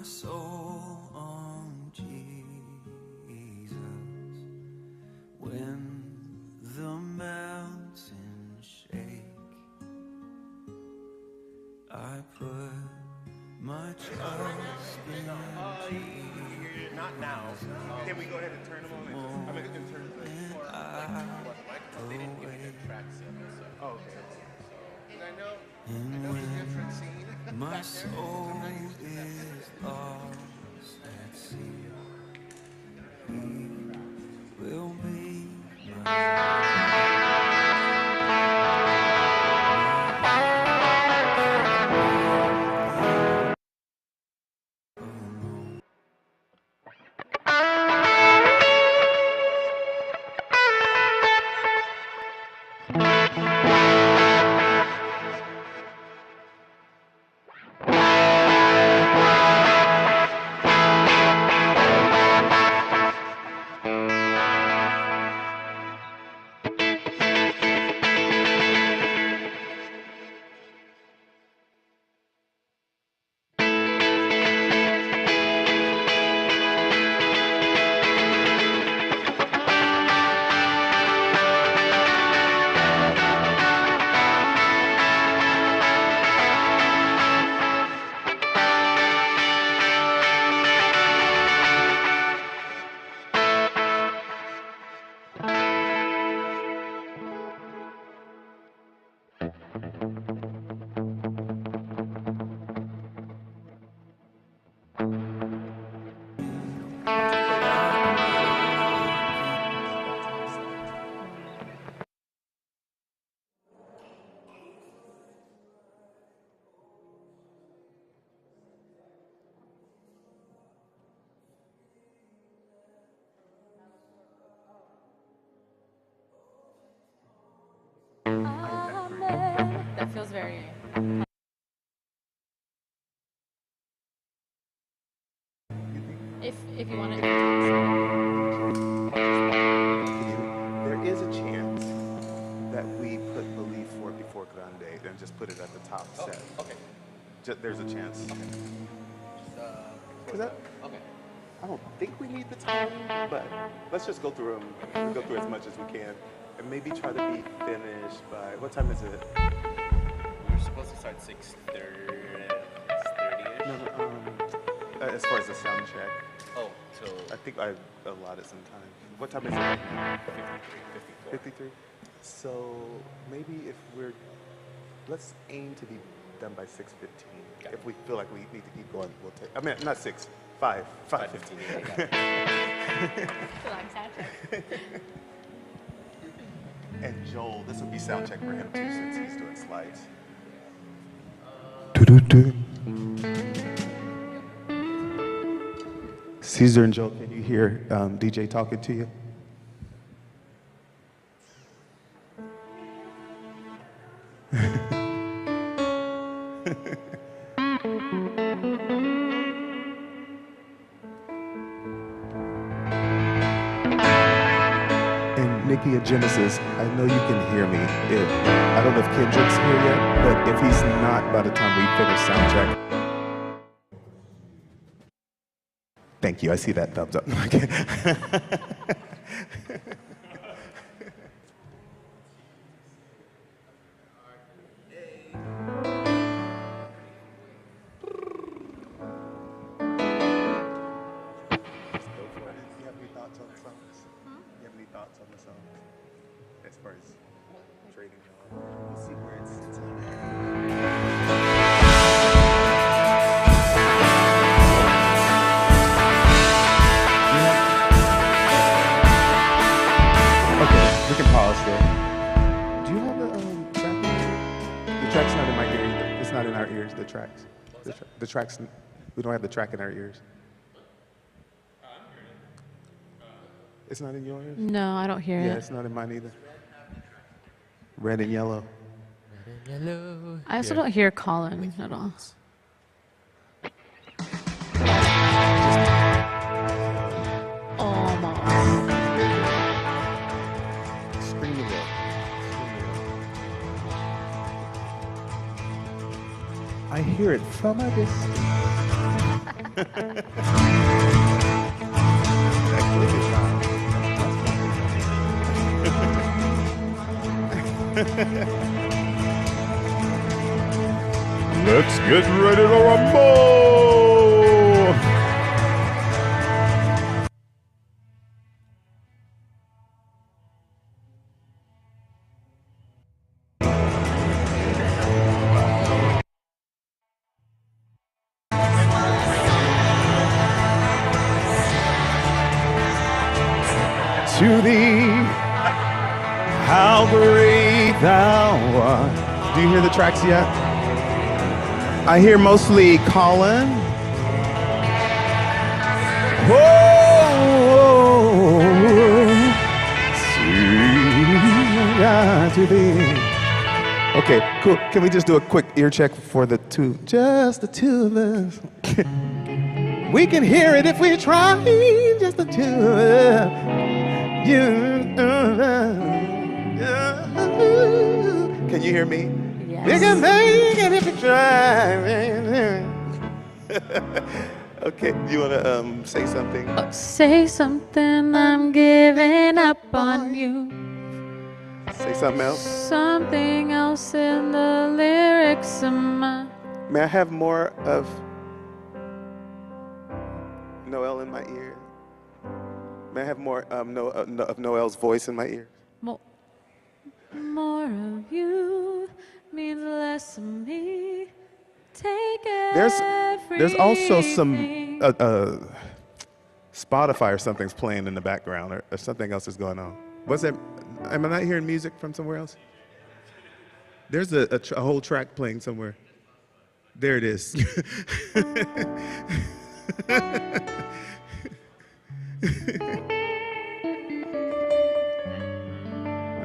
Speaker 1: soul on Jesus. When the mountains shake, I put my trust in Jesus.
Speaker 12: Not now. Can we go ahead and turn them on? I'm going to turn the they didn't give me the tracks yet. Oh, okay. And I know it's a different scene.
Speaker 1: My soul is lost at sea. He will be
Speaker 3: That feels very. If you want to.
Speaker 12: There is a chance that we put Believe for it before Grande and just put it at the top set. Okay. There's a chance. Okay. I don't think we need the time, but let's just go through them. We'll go through as much as we can, and maybe try to be finished by what time is it?
Speaker 13: We're supposed to start 6:30.
Speaker 12: No, as far as the sound check.
Speaker 13: Oh, so
Speaker 12: I think I allotted some time. What time is it right now? 53. So maybe if let's aim to be done by 6:15. If we feel like we need to keep going, we'll take. I mean, not 6, 5:15. And Joel, this would be sound check for him too, since he's doing slides. Caesar and Joel, can you hear DJ talking to you? And Nikki and Genesis, I know you can hear me. I don't know if Kendrick's here yet, but if he's not by the time we finish sound check. Thank you, I see that thumbs up. Okay. The tracks, we don't have the track in our ears. It's not in your ears?
Speaker 3: No, I don't hear it.
Speaker 12: Yeah, it's not in mine either. Red and yellow.
Speaker 3: I also don't hear Colin at all. Almost.
Speaker 12: Scream a little. I hear it from a distance.
Speaker 14: Let's get ready to rumble! To thee, how great thou art.
Speaker 12: Do you hear the tracks yet? I hear mostly Colin. To thee. Okay, cool. Can we just do a quick ear check for the two? Just the two of us. We can hear it if we try. Just the two of us. Can you hear me?
Speaker 5: Yes.
Speaker 12: We can make it if we try. Okay, do you want to say something?
Speaker 3: Say something, I'm giving up on you.
Speaker 12: Say something else?
Speaker 3: Something else in the lyrics of my.
Speaker 12: May I have more of Noel in my ear? May I have more of Noel's voice in my ear?
Speaker 3: More of you means less of me. Take
Speaker 12: There's also some Spotify or something's playing in the background, or something else is going on. What's that? Am I not hearing music from somewhere else? There's a whole track playing somewhere. There it is.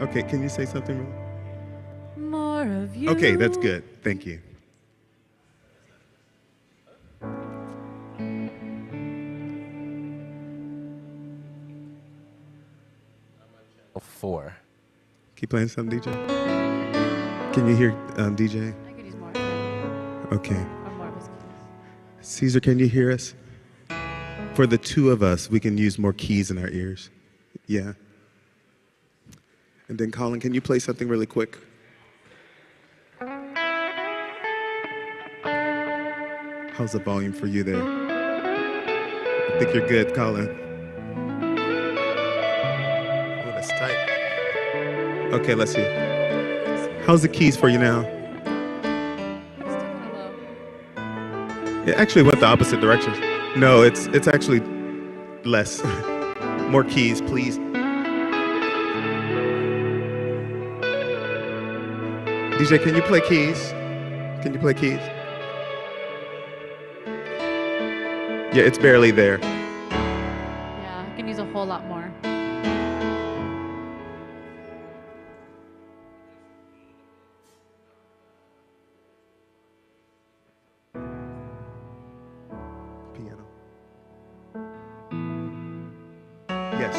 Speaker 12: Okay, can you say something?
Speaker 3: More of you.
Speaker 12: Okay, that's good. Thank you.
Speaker 13: Four.
Speaker 12: Keep playing something, DJ. Can you hear DJ?
Speaker 3: I could use more.
Speaker 12: Okay.
Speaker 3: Or more of his keys.
Speaker 12: Caesar, can you hear us? For the two of us, we can use more keys in our ears. Yeah. And then Colin, can you play something really quick? How's the volume for you there? I think you're good, Colin. Oh, that's tight. Okay, let's see. How's the keys for you now? It actually went the opposite direction. No, it's actually less. More keys, please. DJ, can you play keys? Can you play keys? Yeah, it's barely there.
Speaker 3: Yeah, I can use a whole lot more.
Speaker 12: Piano. Yes.